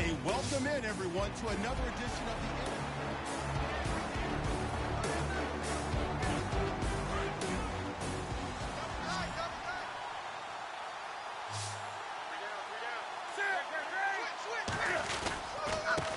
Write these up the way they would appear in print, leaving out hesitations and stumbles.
Hey, welcome in, everyone, to another edition of the...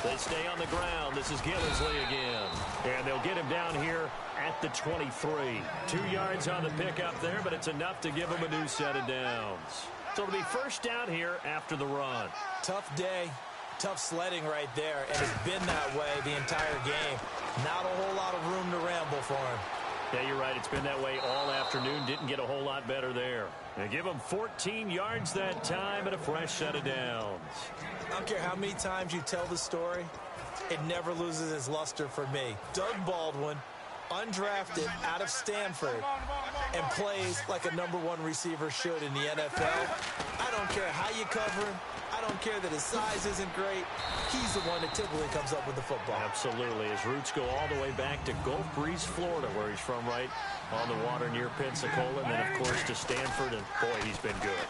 They stay on the ground. This is Gillisley again. And they'll get him down here at the 23. 2 yards on the pickup there, but it's enough to give him a new set of downs. So it'll be first down here after the run. Tough day, tough sledding right there, and it's been that way the entire game. Not a whole lot of room to ramble for him. Yeah, you're right. It's been that way all afternoon. Didn't get a whole lot better there. They give him 14 yards that time and a fresh set of downs. I don't care how many times you tell the story, it never loses its luster for me. Doug Baldwin, undrafted out of Stanford, and plays like a #1 receiver should in the NFL. I don't care how you cover him. I don't care that his size isn't great. He's the one that typically comes up with the football. Absolutely. His roots go all the way back to Gulf Breeze, Florida, where he's from, right on the water near Pensacola. And then, of course, to Stanford. And, boy, he's been good.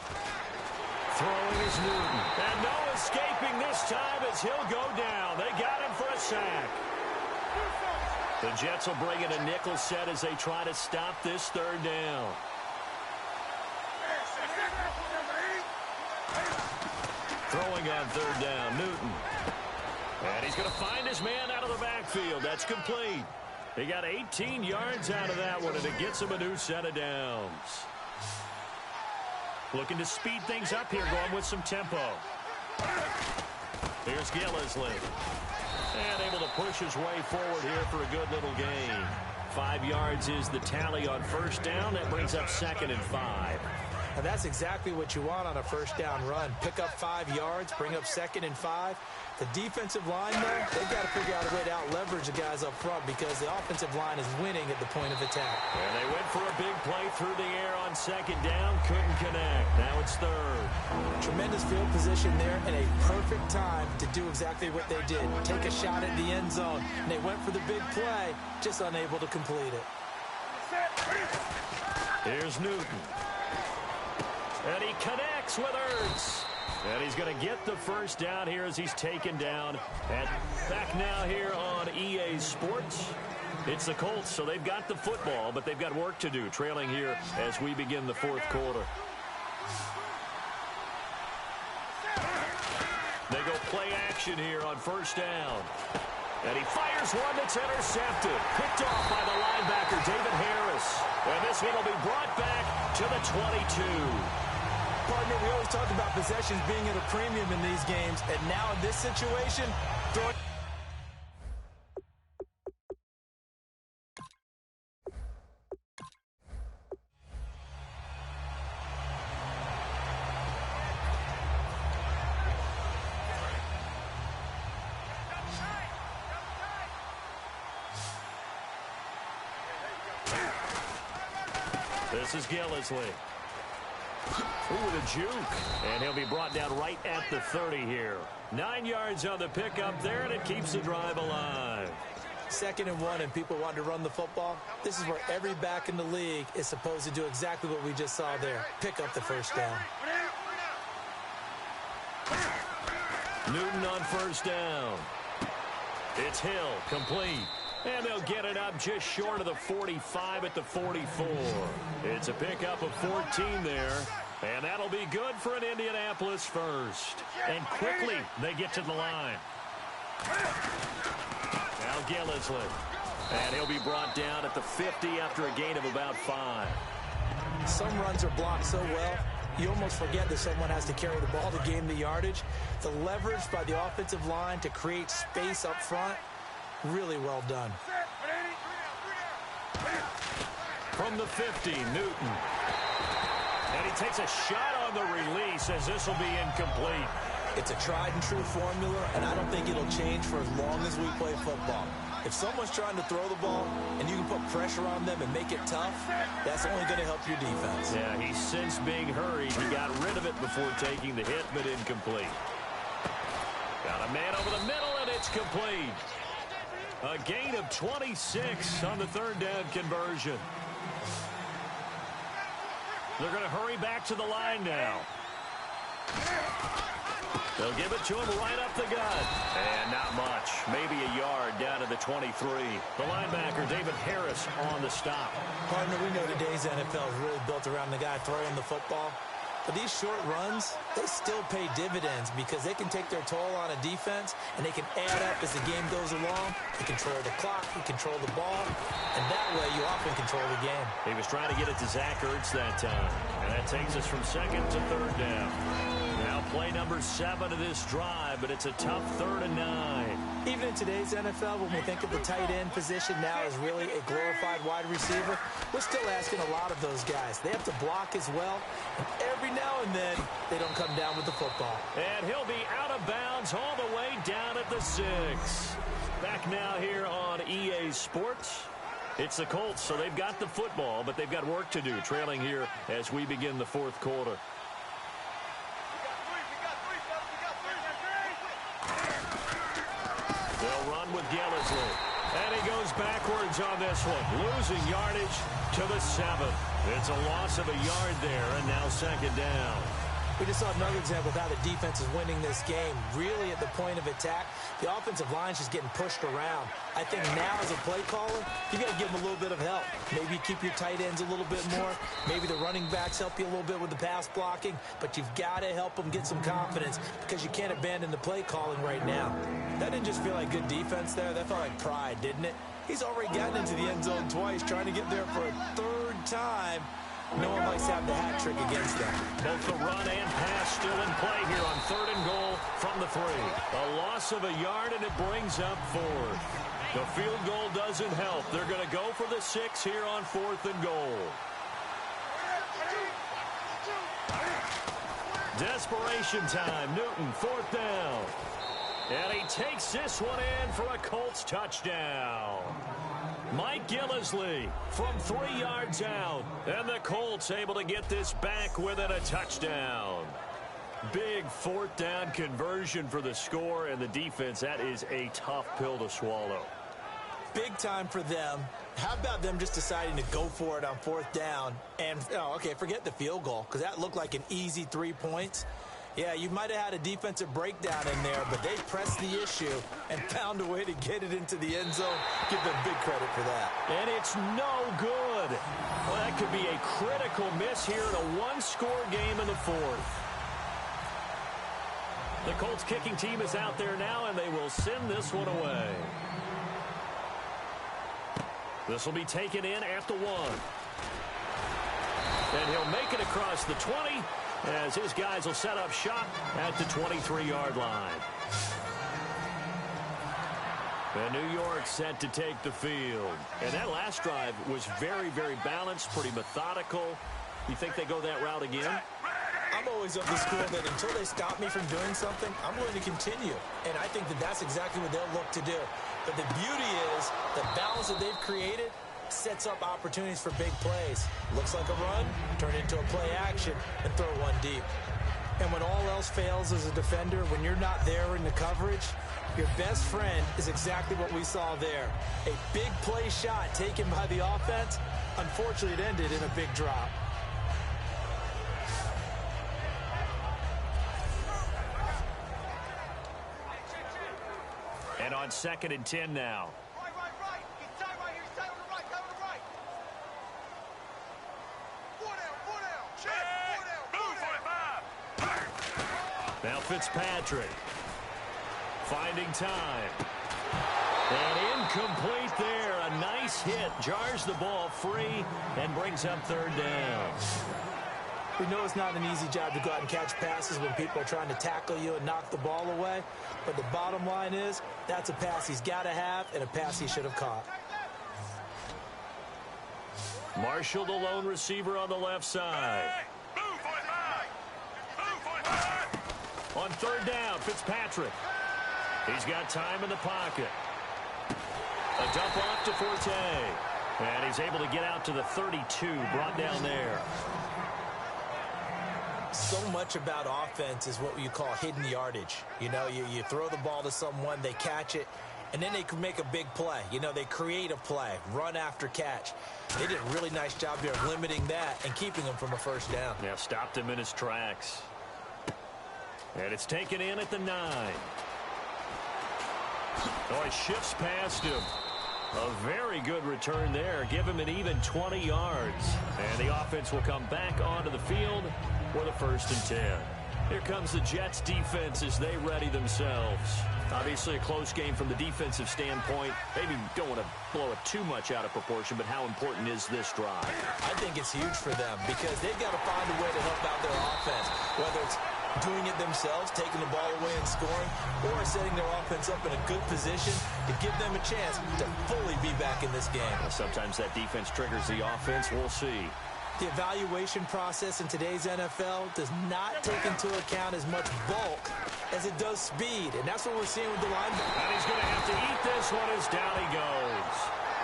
Throwing is Newton. And no escaping this time as he'll go down. They got him for a sack. The Jets will bring in a nickel set as they try to stop this third down. Throwing on third down, Newton. And he's going to find his man out of the backfield. That's complete. He got 18 yards out of that one, and it gets him a new set of downs. Looking to speed things up here, going with some tempo. Here's Gillisley. And able to push his way forward here for a good little gain. 5 yards is the tally on first down. That brings up 2nd and 5. And that's exactly what you want on a first down run. Pick up 5 yards, bring up 2nd and 5. The defensive line, though, they've got to figure out a way to out-leverage the guys up front because the offensive line is winning at the point of attack. And they went for a big play through the air on 2nd down. Couldn't connect. Now it's 3rd. Tremendous field position there and a perfect time to do exactly what they did. Take a shot at the end zone. And they went for the big play, just unable to complete it. Here's Newton. And he connects with Ertz. And he's going to get the first down here as he's taken down. And back now here on EA Sports. It's the Colts, so they've got the football, but they've got work to do, trailing here as we begin the 4th quarter. They go play action here on first down. And he fires one that's intercepted. Picked off by the linebacker, David Harris. And this one will be brought back to the 22. Partner, we always talk about possessions being at a premium in these games, and now in this situation, throwing... This is Gillisley. Ooh, the juke. And he'll be brought down right at the 30 here. 9 yards on the pickup there, and it keeps the drive alive. 2nd and 1, and people want to run the football. This is where every back in the league is supposed to do exactly what we just saw there. Pick up the first down. Newton on first down. It's Hill, complete. And they'll get it up just short of the 45 at the 44. It's a pickup of 14 there. And that'll be good for an Indianapolis first. And quickly they get to the line. Now Gillisley. And he'll be brought down at the 50 after a gain of about 5. Some runs are blocked so well, you almost forget that someone has to carry the ball to gain the yardage. The leverage by the offensive line to create space up front, really well done. From the 50, Newton. And he takes a shot on the release as this will be incomplete. It's a tried-and-true formula, and I don't think it'll change for as long as we play football. If someone's trying to throw the ball and you can put pressure on them and make it tough, that's only going to help your defense. Yeah, he's since being hurried. He got rid of it before taking the hit, but incomplete. Got a man over the middle, and it's complete. A gain of 26 on the third down conversion. They're going to hurry back to the line now. They'll give it to him right up the gut. And not much. Maybe a yard down to the 23. The linebacker, David Harris, on the stop. Partner, we know today's NFL is really built around the guy throwing the football. But these short runs, they still pay dividends because they can take their toll on a defense, and they can add up as the game goes along. You control the clock, you control the ball, and that way you often control the game. He was trying to get it to Zach Ertz that time, and that takes us from second to third down. Now play number 7 of this drive, but it's a tough 3rd and 9. Even in today's NFL, when we think of the tight end position now as really a glorified wide receiver, we're still asking a lot of those guys. They have to block as well, and every now and then they don't come down with the football. And he'll be out of bounds all the way down at the 6. Back now here on EA Sports. It's the Colts, so they've got the football, but they've got work to do, trailing here as we begin the 4th quarter. They'll run with Gillisley. And he goes backwards on this one, losing yardage to the 7. It's a loss of a yard there, and now 2nd down. We just saw another example of how the defense is winning this game. Really at the point of attack, the offensive line is just getting pushed around. I think now as a play caller, you got to give them a little bit of help. Maybe keep your tight ends a little bit more. Maybe the running backs help you a little bit with the pass blocking. But you've got to help them get some confidence because you can't abandon the play calling right now. That didn't just feel like good defense there. That felt like pride, didn't it? He's already gotten into the end zone twice, trying to get there for a 3rd time. No one likes to have the hat trick against them. Both the run and pass still in play here on 3rd and goal from the 3. A loss of a yard, and it brings up 4th. The field goal doesn't help. They're going to go for the 6 here on 4th and goal. Desperation time. Newton, 4th down. And he takes this one in for a Colts touchdown. Mike Gillisley from 3 yards out. And the Colts able to get this back within a touchdown. Big 4th down conversion for the score, and the defense, that is a tough pill to swallow. Big time for them. How about them just deciding to go for it on 4th down? And, okay, forget the field goal, because that looked like an easy 3 points. Yeah, you might have had a defensive breakdown in there, but they pressed the issue and found a way to get it into the end zone. Give them big credit for that. And it's no good. Well, that could be a critical miss here in a 1-score game in the 4th. The Colts kicking team is out there now, and they will send this one away. This will be taken in at the 1. And he'll make it across the 20 as his guys will set up shop at the 23-yard line. And New York set to take the field. And that last drive was very, very balanced, pretty methodical. You think they go that route again? I'm always of the school that until they stop me from doing something, I'm going to continue. And I think that that's exactly what they'll look to do. But the beauty is the balance that they've created sets up opportunities for big plays. Looks like a run, turn it into a play action, and throw one deep. And when all else fails as a defender, when you're not there in the coverage, your best friend is exactly what we saw there. A big play shot taken by the offense. Unfortunately, it ended in a big drop. And on 2nd and 10 now. Now Fitzpatrick finding time. And incomplete there. A nice hit. Jars the ball free and brings up 3rd down. We know it's not an easy job to go out and catch passes when people are trying to tackle you and knock the ball away. But the bottom line is that's a pass he's got to have and a pass he should have caught. Marshall, the lone receiver on the left side. On 3rd down, Fitzpatrick. He's got time in the pocket. A dump off to Forte. And he's able to get out to the 32, brought down there. So much about offense is what you call hidden yardage. You know, you throw the ball to someone, they catch it, and then they can make a big play. You know, they create a play, run after catch. They did a really nice job here of limiting that and keeping him from a 1st down. Yeah, stopped him in his tracks. And it's taken in at the 9. Oh, he shifts past him. A very good return there. Give him an even 20 yards. And the offense will come back onto the field for the 1st and 10. Here comes the Jets defense as they ready themselves. Obviously a close game from the defensive standpoint. Maybe don't want to blow it too much out of proportion, but how important is this drive? I think it's huge for them because they've got to find a way to help out their offense, whether it's doing it themselves, taking the ball away and scoring, or setting their offense up in a good position to give them a chance to fully be back in this game. Well, sometimes that defense triggers the offense. We'll see. The evaluation process in today's NFL does not take into account as much bulk as it does speed, and that's what we're seeing with the linebacker. And he's going to have to eat this one as down he goes.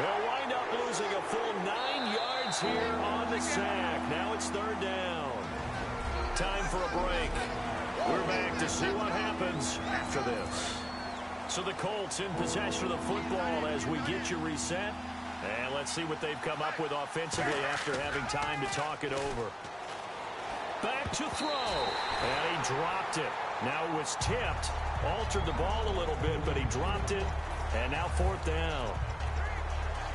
They'll wind up losing a full 9 yards here on the sack. Now it's 3rd down. Time for a break. We're back to see what happens after this. So the Colts in possession of the football as we get you reset. And let's see what they've come up with offensively after having time to talk it over. Back to throw. And he dropped it. Now it was tipped. Altered the ball a little bit, but he dropped it. And now 4th down.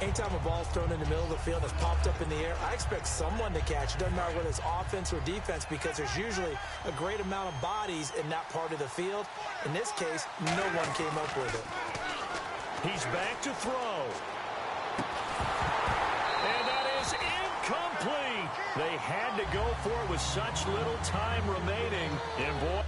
Anytime a ball's thrown in the middle of the field that's popped up in the air, I expect someone to catch it. Doesn't matter whether it's offense or defense because there's usually a great amount of bodies in that part of the field. In this case, no one came up with it. He's back to throw. And that is incomplete. They had to go for it with such little time remaining. And boy...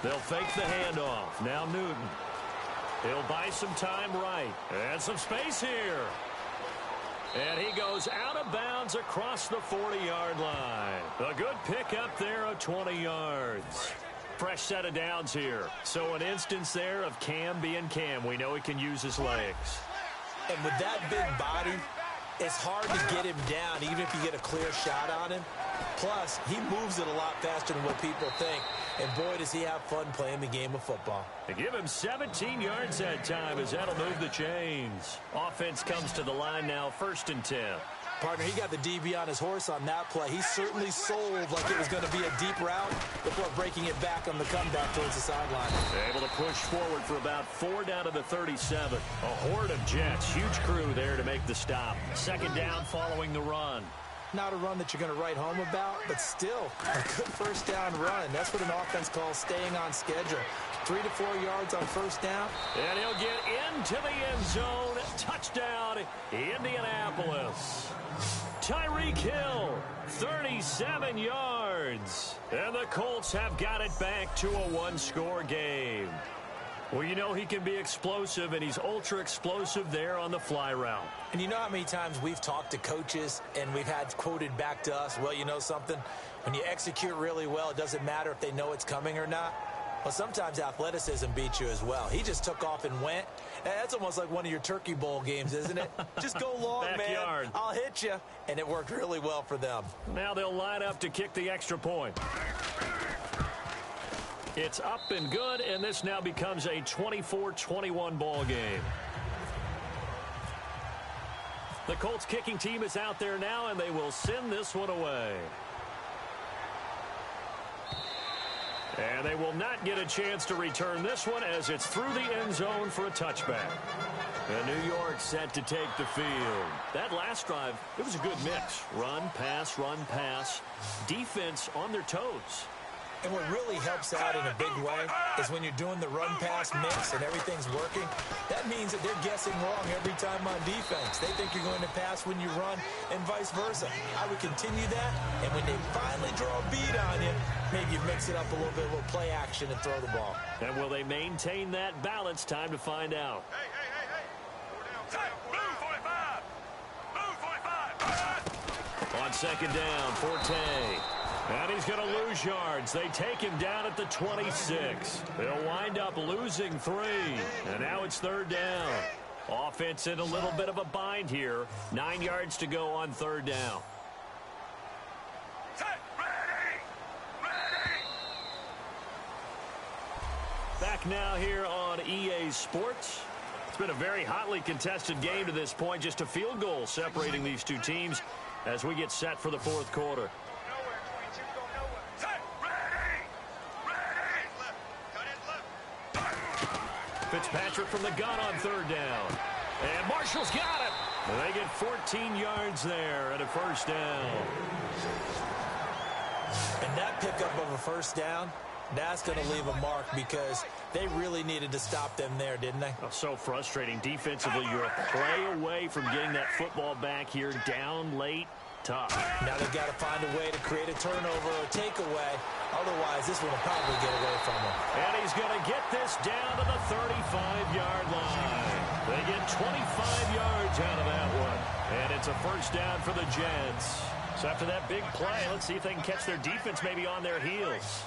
They'll fake the handoff. Now Newton. He'll buy some time right. And some space here. And he goes out of bounds across the 40-yard line. A good pickup there of 20 yards. Fresh set of downs here. So an instance there of Cam being Cam. We know he can use his legs. And with that big body, it's hard to get him down, even if you get a clear shot on him. Plus, he moves it a lot faster than what people think. And boy, does he have fun playing the game of football. They give him 17 yards that time as that'll move the chains. Offense comes to the line now, 1st and 10. Partner, he got the DB on his horse on that play. He certainly sold like it was going to be a deep route before breaking it back on the comeback towards the sideline. Able to push forward for about 4 down to the 37. A horde of Jets. Huge crew there to make the stop. 2nd down following the run. Not a run that you're going to write home about, but still a good 1st down run. That's what an offense calls staying on schedule. 3 to 4 yards on 1st down. And he'll get into the end zone. Touchdown, Indianapolis. Tyreek Hill, 37 yards. And the Colts have got it back to a 1-score game. Well, you know he can be explosive, and he's ultra-explosive there on the fly route. And you know how many times we've talked to coaches and we've had quoted back to us, well, you know something? When you execute really well, it doesn't matter if they know it's coming or not. Well, sometimes athleticism beats you as well. He just took off and went. That's almost like one of your Turkey Bowl games, isn't it? Just go long, Backyard. man. I'll hit you. And it worked really well for them. Now they'll line up to kick the extra point. It's up and good, and this now becomes a 24-21 ball game. The Colts kicking team is out there now, and they will send this one away. And they will not get a chance to return this one as it's through the end zone for a touchback. And New York set to take the field. That last drive, it was a good mix. Run, pass, defense on their toes. And what really helps out in a big way is when you're doing the run-pass mix and everything's working, that means that they're guessing wrong every time on defense. They think you're going to pass when you run and vice versa. I would continue that, and when they finally draw a beat on you, maybe you mix it up a little bit, a little play action and throw the ball. And will they maintain that balance? Time to find out. Hey. Move 45. Move 45. On 2nd down, Forte. And he's going to lose yards. They take him down at the 26. They'll wind up losing 3. And now it's 3rd down. Offense in a little bit of a bind here. 9 yards to go on 3rd down. back now here on EA Sports. It's been a very hotly contested game to this point. Just a field goal separating these two teams as we get set for the fourth quarter. Fitzpatrick from the gun on third down. And Marshall's got it. And they get 14 yards there and a first down. And that pickup of a first down, that's going to leave a mark because they really needed to stop them there, didn't they? Oh, so frustrating. Defensively, you're a play away from getting that football back here down late. Tough. Now they've got to find a way to create a turnover or takeaway. Otherwise, this one will probably get away from them. And he's going to get this down to the 35-yard line. They get 25 yards out of that one. And it's a first down for the Jets. So after that big play, let's see if they can catch their defense maybe on their heels.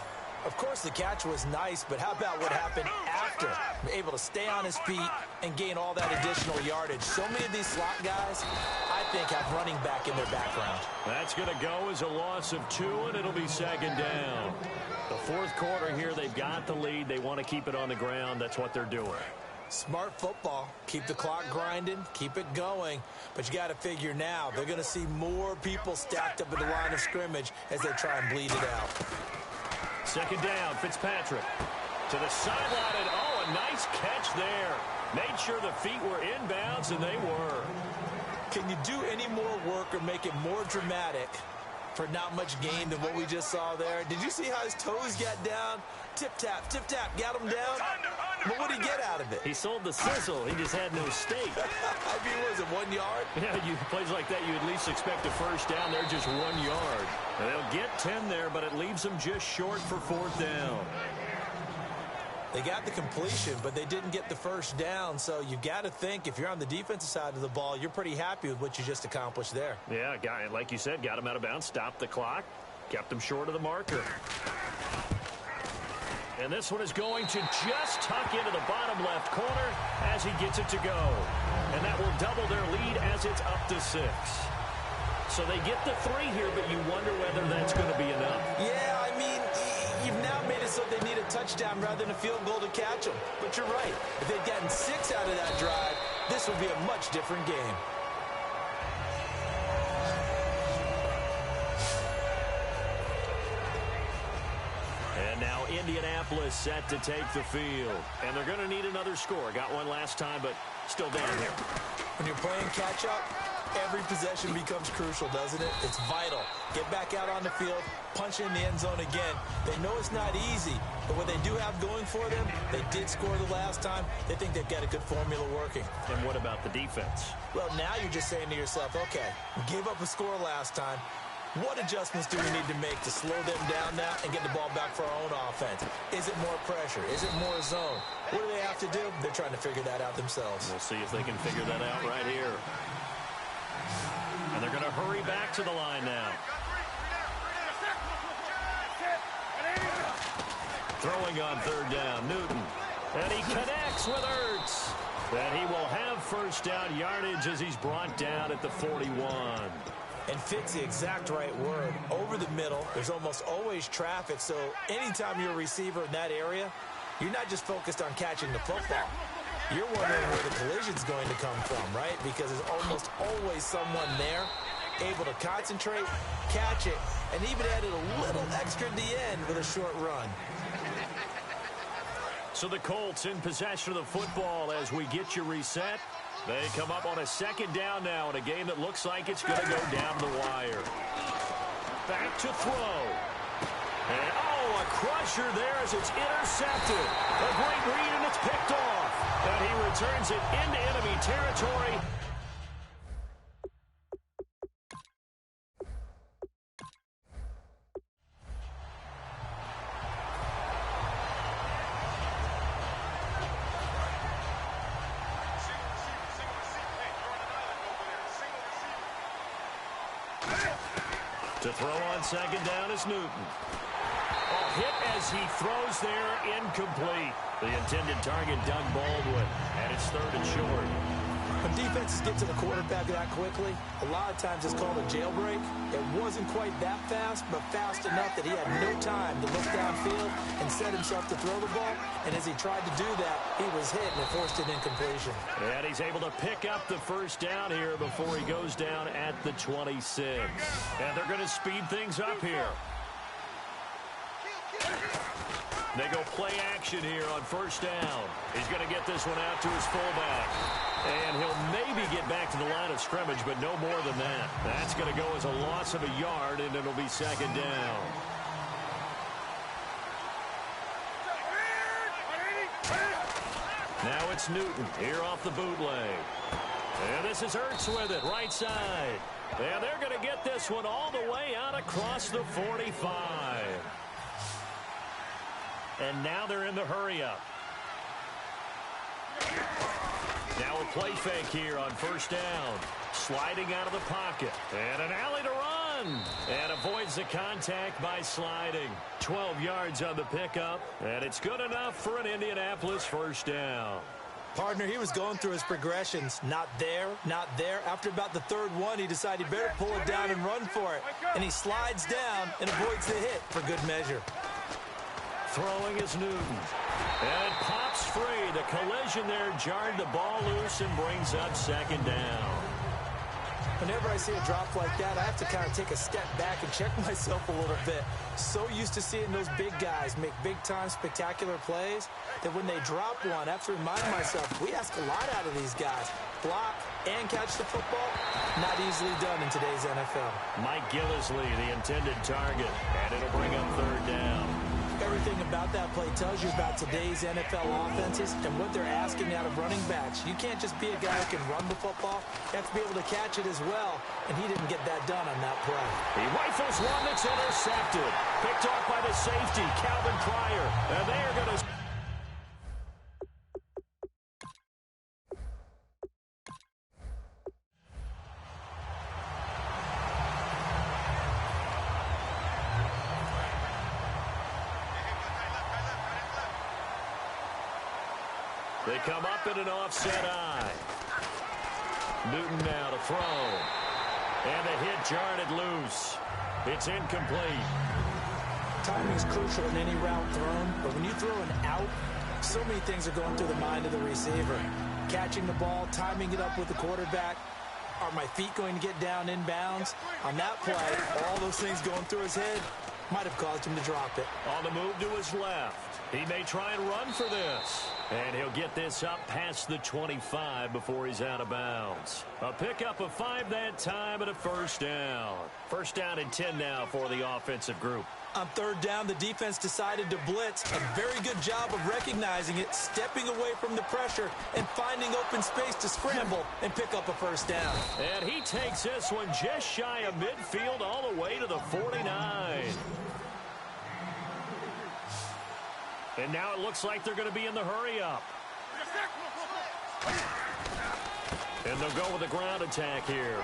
Of course, the catch was nice, but how about what happened after? Able to stay on his feet and gain all that additional yardage. So many of these slot guys, I think, have running back in their background. That's going to go as a loss of 2, and it'll be second down. The fourth quarter here, they've got the lead. They want to keep it on the ground. That's what they're doing. Smart football. Keep the clock grinding. Keep it going. But you got to figure now, they're going to see more people stacked up at the line of scrimmage as they try and bleed it out. Second down, Fitzpatrick to the sideline, and oh, a nice catch there. Made sure the feet were inbounds, and they were. Can you do any more work or make it more dramatic for not much gain than what we just saw there? Did you see how his toes got down? Tip-tap, got him down. But what did he get out of it? He sold the sizzle. He just had no steak. I mean, was it 1 yard? Yeah, plays like that, you at least expect a first down. They're just 1 yard. And they'll get 10 there, but it leaves them just short for fourth down. They got the completion, but they didn't get the first down. So you got to think, if you're on the defensive side of the ball, you're pretty happy with what you just accomplished there. Yeah, like you said, got him out of bounds, stopped the clock, kept him short of the marker. And this one is going to just tuck into the bottom left corner as he gets it to go. And that will double their lead as it's up to 6. So they get the 3 here, but you wonder whether that's going to be enough. Yeah, I mean, you've now made it so they need a touchdown rather than a field goal to catch them. But you're right. If they'd gotten 6 out of that drive, this would be a much different game. And now Indianapolis set to take the field. And they're going to need another score. Got one last time, but still down here. When you're playing catch-up, every possession becomes crucial, doesn't it? It's vital. Get back out on the field, punch in the end zone again. They know it's not easy, but what they do have going for them, they did score the last time. They think they've got a good formula working. And what about the defense? Well, now you're just saying to yourself, okay, we gave up a score last time. What adjustments do we need to make to slow them down now and get the ball back for our own offense? Is it more pressure? Is it more zone? What do they have to do? They're trying to figure that out themselves. We'll see if they can figure that out right here. And they're going to hurry back to the line now. Throwing on third down, Newton. And he connects with Ertz. And he will have first down yardage as he's brought down at the 41. And fit's the exact right word. Over the middle, there's almost always traffic, so anytime you're a receiver in that area, you're not just focused on catching the football. You're wondering where the collision's going to come from, right? Because there's almost always someone there able to concentrate, catch it, and even added a little extra at the end with a short run. So the Colts in possession of the football as we get you reset. They come up on a second down now in a game that looks like it's going to go down the wire. Back to throw. And, a crusher there as it's intercepted. A great read, and it's picked off. And he returns it into enemy territory. To throw on second down is Newton. Hit as he throws there, incomplete. The intended target, Doug Baldwin, and it's third and short. When defenses get to the quarterback that quickly, a lot of times it's called a jailbreak. It wasn't quite that fast, but fast enough that he had no time to look downfield and set himself to throw the ball. And as he tried to do that, he was hit and it forced an incompletion. And he's able to pick up the first down here before he goes down at the 26. And they're going to speed things up here. They go play action here on first down. He's going to get this one out to his fullback. And he'll maybe get back to the line of scrimmage, but no more than that. That's going to go as a loss of a yard, and it'll be second down. Now it's Newton here off the bootleg. And this is Ertz with it, right side. And they're going to get this one all the way out across the 45. And now they're in the hurry-up. Now a play fake here on first down. Sliding out of the pocket. And an alley to run. And avoids the contact by sliding. 12 yards on the pickup. And it's good enough for an Indianapolis first down. Partner, he was going through his progressions. Not there, not there. After about the third one, he decided he better pull it down and run for it. And he slides down and avoids the hit for good measure. Throwing is Newton. And it pops free. The collision there jarred the ball loose and brings up second down. Whenever I see a drop like that, I have to kind of take a step back and check myself a little bit. So used to seeing those big guys make big-time spectacular plays that when they drop one, I have to remind myself, we ask a lot out of these guys. Block and catch the football, not easily done in today's NFL. Mike Gillisley, the intended target, and it'll bring up third down. Everything about that play tells you about today's NFL offenses and what they're asking out of running backs. You can't just be a guy who can run the football. You have to be able to catch it as well, and he didn't get that done on that play. He rifles one that's intercepted. Picked off by the safety, Calvin Pryor, and they are going to... They come up in an offset eye. Newton now to throw. And the hit jarred it loose. It's incomplete. Timing is crucial in any route thrown, but when you throw an out, so many things are going through the mind of the receiver. Catching the ball, timing it up with the quarterback. Are my feet going to get down inbounds? On that play, all those things going through his head might have caused him to drop it. On the move to his left. He may try and run for this. And he'll get this up past the 25 before he's out of bounds. A pickup of 5 that time and a first down. First down and 10 now for the offensive group. On third down, the defense decided to blitz. A very good job of recognizing it, stepping away from the pressure, and finding open space to scramble and pick up a first down. And he takes this one just shy of midfield all the way to the 49. And now it looks like they're going to be in the hurry-up. And they'll go with a ground attack here.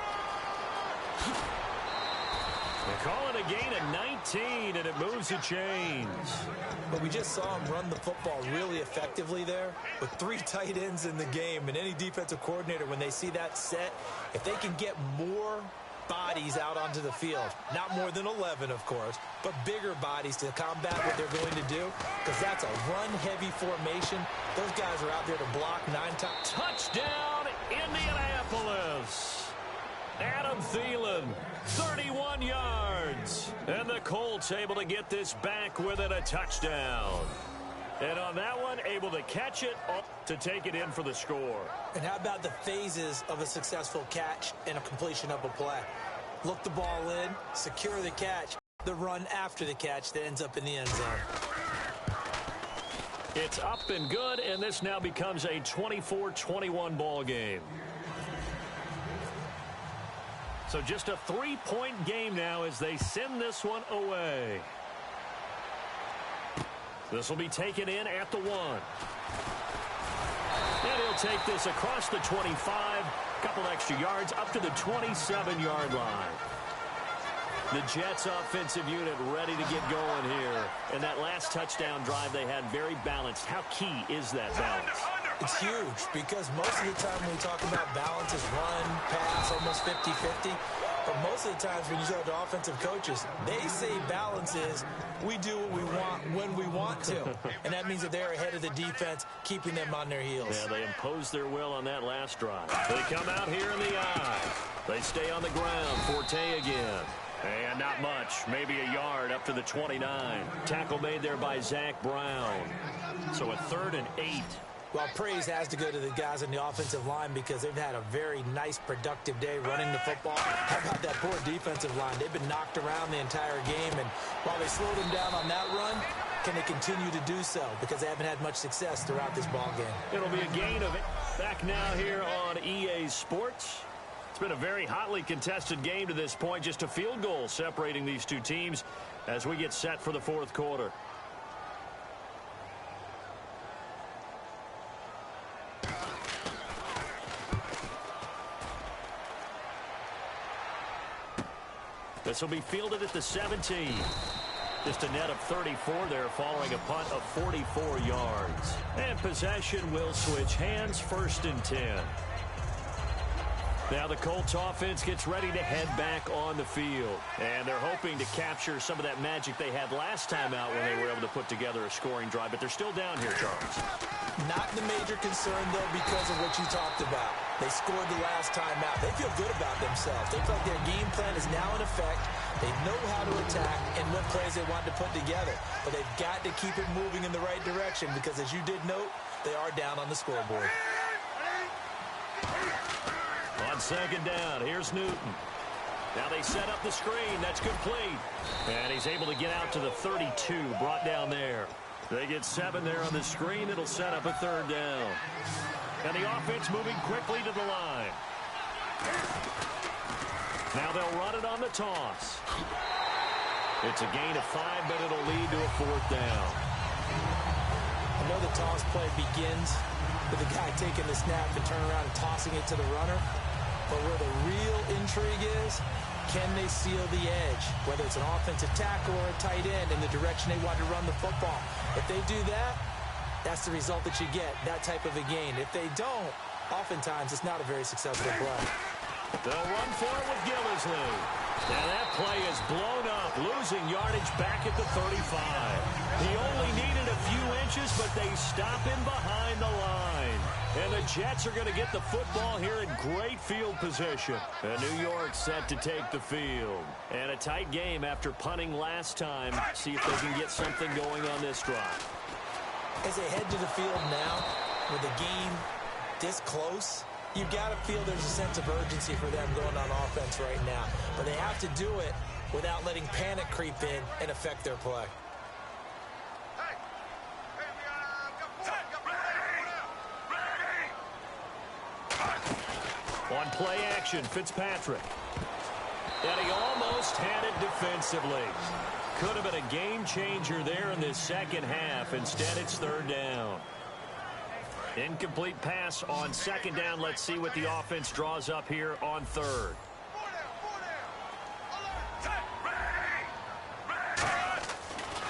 They call it a gain of 19, and it moves the chains. But we just saw him run the football really effectively there with 3 tight ends in the game. And any defensive coordinator, when they see that set, if they can get more bodies out onto the field, not more than 11, of course, but bigger bodies to combat what they're going to do, because that's a run-heavy formation. Those guys are out there to block 9 times. Touchdown, Indianapolis. Adam Thielen, 31 yards. And the Colts able to get this back within a touchdown. And on that one, able to catch it to take it in for the score. And how about the phases of a successful catch and a completion of a play? Look the ball in, secure the catch, the run after the catch that ends up in the end zone. It's up and good, and this now becomes a 24-21 ball game. So just a 3-point game now as they send this one away. This will be taken in at the 1. And he'll take this across the 25. Couple extra yards up to the 27-yard line. The Jets offensive unit ready to get going here. And that last touchdown drive they had very balanced. How key is that balance? It's huge because most of the time when we talk about balance is run, pass, almost 50-50. But most of the times when you talk to offensive coaches, they say balance is we do what we want when we want to. And that means that they're ahead of the defense, keeping them on their heels. Yeah, they imposed their will on that last drive. They come out here in the eye. They stay on the ground. Forte again. And not much. Maybe a yard up to the 29. Tackle made there by Zach Brown. So a 3rd and 8. Well, praise has to go to the guys on the offensive line because they've had a very nice, productive day running the football. How about that poor defensive line? They've been knocked around the entire game, and while they slowed them down on that run, can they continue to do so? Because they haven't had much success throughout this ball game. It'll be a gain of it. Back now here on EA Sports. It's been a very hotly contested game to this point. Just a field goal separating these two teams as we get set for the 4th quarter. This will be fielded at the 17. Just a net of 34 there following a punt of 44 yards. And possession will switch hands, 1st and 10. Now the Colts offense gets ready to head back on the field. And they're hoping to capture some of that magic they had last time out when they were able to put together a scoring drive. But they're still down here, Charles. Not the major concern, though, because of what you talked about. They scored the last time out. They feel good about themselves. They feel like their game plan is now in effect. They know how to attack and what plays they want to put together. But they've got to keep it moving in the right direction because, as you did note, they are down on the scoreboard. On 2nd down, here's Newton. Now they set up the screen. That's complete. And he's able to get out to the 32, brought down there. They get 7 there on the screen. It'll set up a 3rd down. And the offense moving quickly to the line. Now they'll run it on the toss. It's a gain of 5, but it'll lead to a 4th down. I know the toss play begins with the guy taking the snap and turning around and tossing it to the runner. But where the real intrigue is, can they seal the edge? Whether it's an offensive tackle or a tight end in the direction they want to run the football. If they do that, that's the result that you get, that type of a gain. If they don't, oftentimes it's not a very successful play. They'll run for it with Gillisley. Now that play is blown up, losing yardage back at the 35. He only needed a few inches, but they stop him behind the line. And the Jets are going to get the football here in great field position. And New York set to take the field. And a tight game after punting last time. See if they can get something going on this drive. As they head to the field now, with the game this close, you've got to feel there's a sense of urgency for them going on offense right now. But they have to do it without letting panic creep in and affect their play. On play action, Fitzpatrick. And he almost had it defensively. Could have been a game changer there in this second half. Instead, it's 3rd down. Incomplete pass on 2nd down. Let's see what the offense draws up here on 3rd.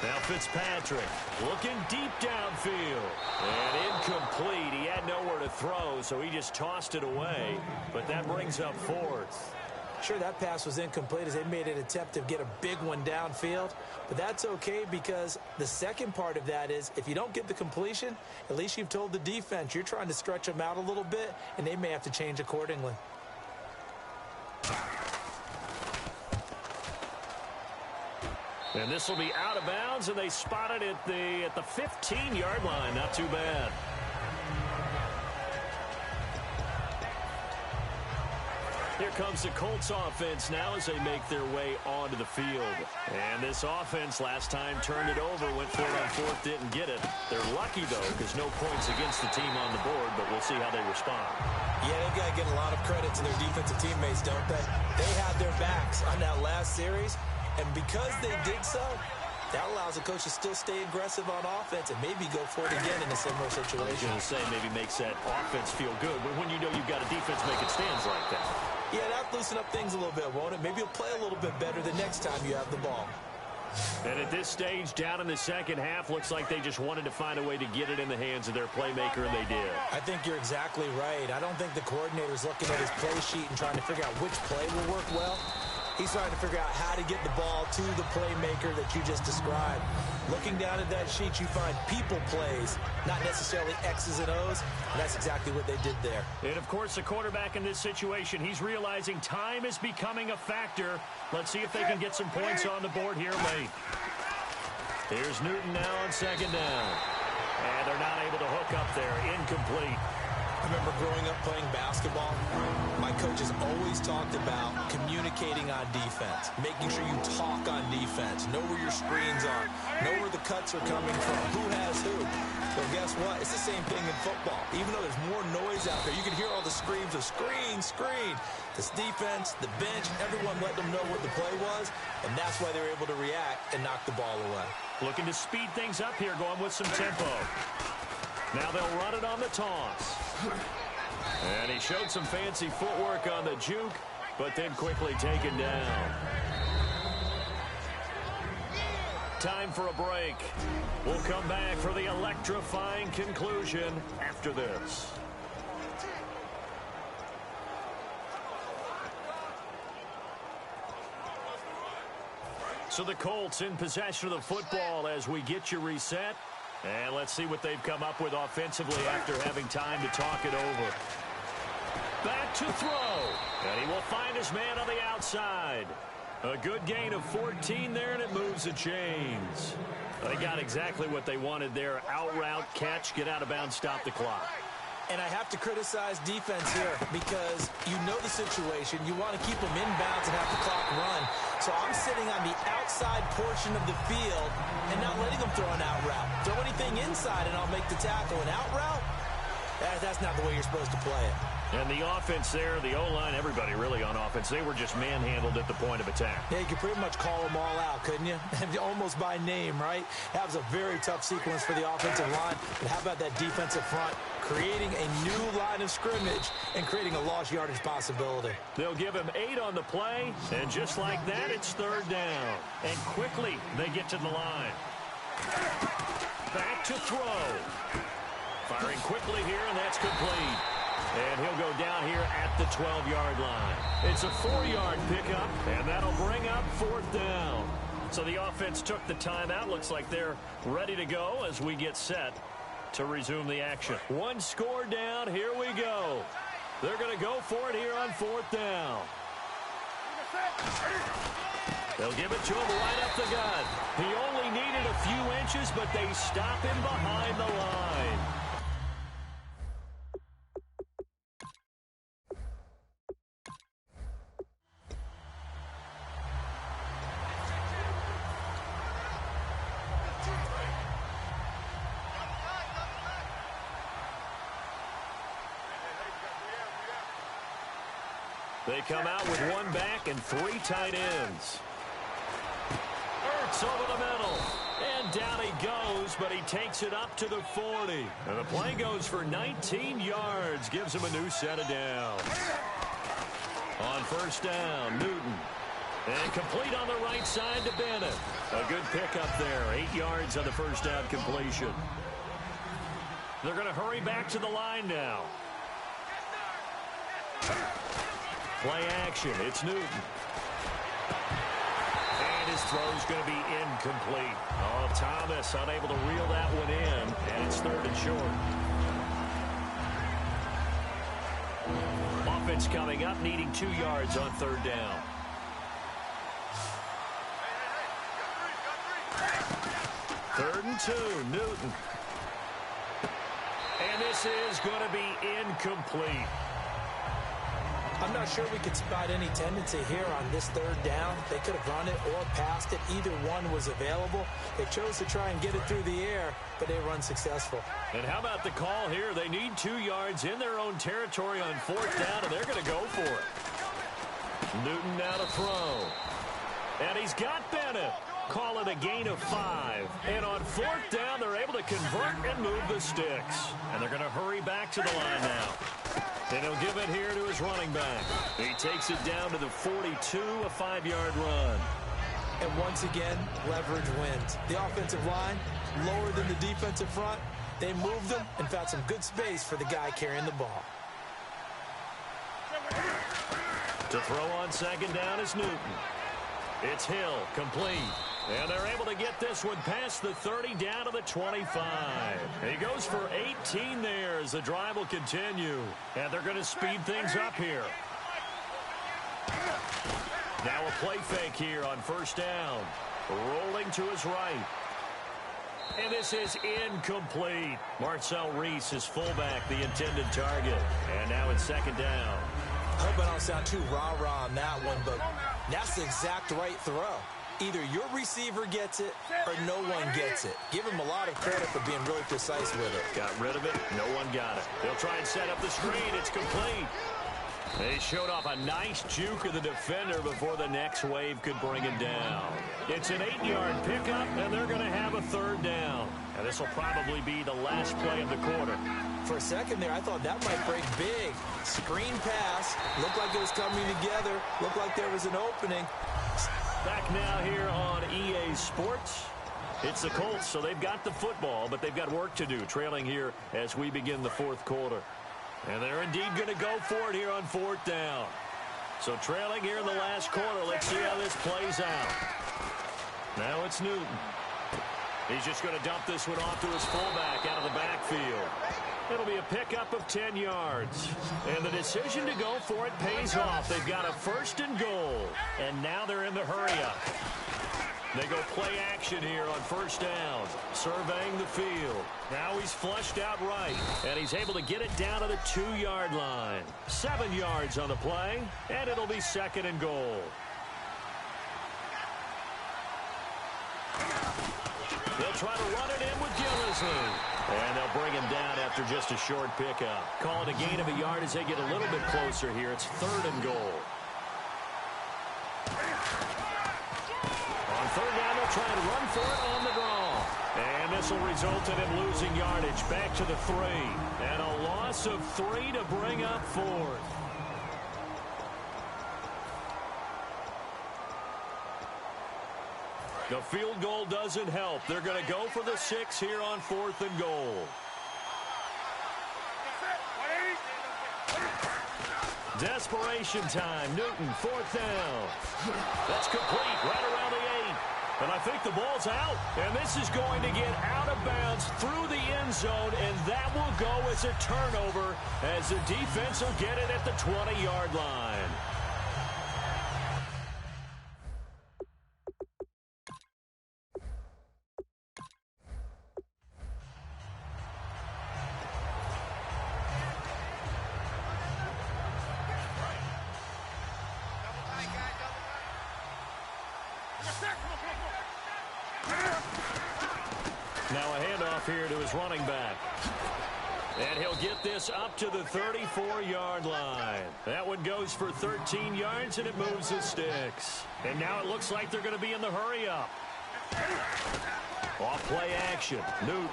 Now Fitzpatrick looking deep downfield. And incomplete. He had nowhere to throw, so he just tossed it away. But that brings up 4th. Sure, that pass was incomplete as they made an attempt to get a big one downfield. But that's okay because the second part of that is if you don't get the completion, at least you've told the defense you're trying to stretch them out a little bit, and they may have to change accordingly. And this will be out of bounds, and they spot it at the 15-yard line. Not too bad. Here comes the Colts offense now as they make their way onto the field. And this offense last time turned it over, went for it on 4th, didn't get it. They're lucky, though, because no points against the team on the board, but we'll see how they respond. Yeah, they've got to get a lot of credit to their defensive teammates, don't they? They had their backs on that last series, and because they did so, that allows the coach to still stay aggressive on offense and maybe go for it again in a similar situation. I was going to say maybe makes that offense feel good, but when you know you've got a defense making stands like that. Yeah, that'll loosen up things a little bit, won't it? Maybe you'll play a little bit better the next time you have the ball. And at this stage, down in the second half, looks like they just wanted to find a way to get it in the hands of their playmaker, and they did. I think you're exactly right. I don't think the coordinator's looking at his play sheet and trying to figure out which play will work well. He's trying to figure out how to get the ball to the playmaker that you just described. Looking down at that sheet, you find people plays, not necessarily X's and O's, and that's exactly what they did there. And, of course, the quarterback in this situation, he's realizing time is becoming a factor. Let's see if they can get some points on the board here late. Here's Newton now on second down. And they're not able to hook up there. Incomplete. I remember growing up playing basketball, my coaches always talked about communicating on defense, making sure you talk on defense, know where your screens are, know where the cuts are coming from, who has who. Well, guess what? It's the same thing in football. Even though there's more noise out there, you can hear all the screams of screen, screen. This defense, the bench, everyone let them know what the play was, and that's why they were able to react and knock the ball away. Looking to speed things up here, going with some tempo. Now they'll run it on the toss. And he showed some fancy footwork on the juke, but then quickly taken down. Time for a break. We'll come back for the electrifying conclusion after this. So the Colts in possession of the football as we get you reset. And let's see what they've come up with offensively after having time to talk it over. Back to throw. And he will find his man on the outside. A good gain of 14 there, and it moves the chains. They got exactly what they wanted there. Out route, catch, get out of bounds, stop the clock. And I have to criticize defense here because you know the situation. You want to keep them inbounds and have the clock run. So I'm sitting on the outside portion of the field and not letting them throw an out route. Throw anything inside and I'll make the tackle. An out route? That's not the way you're supposed to play it. And the offense there, the O-line, everybody really on offense, they were just manhandled at the point of attack. Yeah, you could pretty much call them all out, couldn't you? Almost by name, right? That was a very tough sequence for the offensive line. But how about that defensive front? Creating a new line of scrimmage and creating a lost yardage possibility. They'll give him 8 on the play, and just like that, it's third down. And quickly, they get to the line. Back to throw. Firing quickly here, and that's complete. And he'll go down here at the 12-yard line. It's a 4-yard pickup, and that'll bring up fourth down. So the offense took the timeout. Looks like they're ready to go as we get set to resume the action. One score down. Here we go. They're going to go for it here on fourth down. They'll give it to him right up the gut. He only needed a few inches, but they stop him behind the line. They come out with 1 back and 3 tight ends. Ertz over the middle. And down he goes, but he takes it up to the 40. And the play goes for 19 yards. Gives him a new set of downs. On first down, Newton. And complete on the right side to Bennett. A good pickup there. 8 yards on the first down completion. They're going to hurry back to the line now. Play action. It's Newton. And his throw's going to be incomplete. Oh, Thomas unable to reel that one in. And it's third and short. Offense coming up, needing 2 yards on third down. Third and 2, Newton. And this is going to be incomplete. I'm not sure we could spot any tendency here on this third down. They could have run it or passed it. Either one was available. They chose to try and get it through the air, but they were unsuccessful. And how about the call here? They need 2 yards in their own territory on fourth down, and they're going to go for it. Newton now to throw. And he's got Bennett. Call it a gain of 5. And on fourth down, they're able to convert and move the sticks. And they're going to hurry back to the line now. And he'll give it here to his running back. He takes it down to the 42, a 5-yard run. And once again, leverage wins. The offensive line, lower than the defensive front. They moved them and found some good space for the guy carrying the ball. To throw on second down is Newton. It's Hill, complete. And they're able to get this one past the 30 down to the 25. He goes for 18 there as the drive will continue. And they're going to speed things up here. Now a play fake here on first down. Rolling to his right. And this is incomplete. Marcel Reese is fullback, the intended target. And now it's second down. I hope I don't sound too rah-rah on that one, but that's the exact right throw. Either your receiver gets it or no one gets it. Give him a lot of credit for being really precise with it. Got rid of it. No one got it. They'll try and set up the screen. It's complete. They showed off a nice juke of the defender before the next wave could bring him down. It's an 8-yard pickup, and they're going to have a third down. And this will probably be the last play of the quarter. For a second there, I thought that might break big. Screen pass. Looked like it was coming together. Looked like there was an opening. Back now here on EA Sports. It's the Colts, so they've got the football, but they've got work to do, trailing here as we begin the fourth quarter. And they're indeed going to go for it here on fourth down. So trailing here in the last quarter. Let's see how this plays out. Now it's Newton. He's just going to dump this one off to his fullback out of the backfield. It'll be a pickup of 10 yards. And the decision to go for it pays off. They've got a first and goal. And now they're in the hurry-up. They go play action here on first down, surveying the field. Now he's flushed out right, and he's able to get it down to the 2-yard line. 7 yards on the play, and it'll be second and goal. They'll try to run it in with Gillisley. And they'll bring him down after just a short pickup. Call it a gain of a yard as they get a little bit closer here. It's third and goal. On third down, they'll try to run for it on the draw. And this will result in him losing yardage back to the 3. And a loss of 3 to bring up fourth. The field goal doesn't help. They're going to go for the 6 here on fourth and goal. Desperation time. Newton, fourth down. That's complete right around the 8. And I think the ball's out. And this is going to get out of bounds through the end zone, and that will go as a turnover as the defense will get it at the 20-yard line. Now a handoff here to his running back. And he'll get this up to the 34-yard line. That one goes for 13 yards, and it moves the sticks. And now it looks like they're going to be in the hurry-up. Off play action. Newton.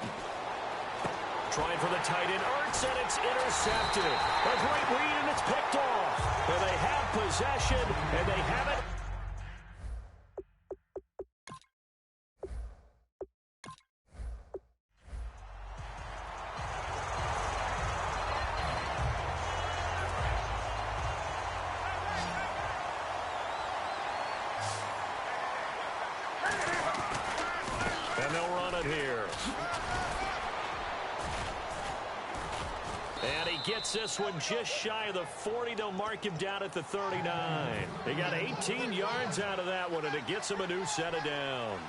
Trying for the tight end. Ertz, and it's intercepted. A great read, and it's picked off. And they have possession, and they have it. And they'll run it here. And he gets this one just shy of the 40. They'll mark him down at the 39. They got 18 yards out of that one, and it gets him a new set of downs.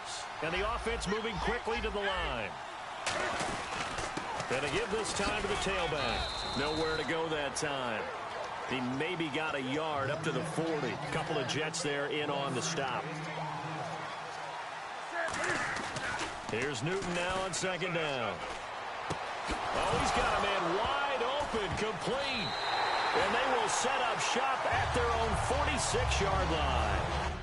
And the offense moving quickly to the line. And to give this time to the tailback. Nowhere to go that time. He maybe got a yard up to the 40. A couple of Jets there in on the stop. Here's Newton now on second down. Oh, he's got a man wide open, complete. And they will set up shop at their own 46-yard line.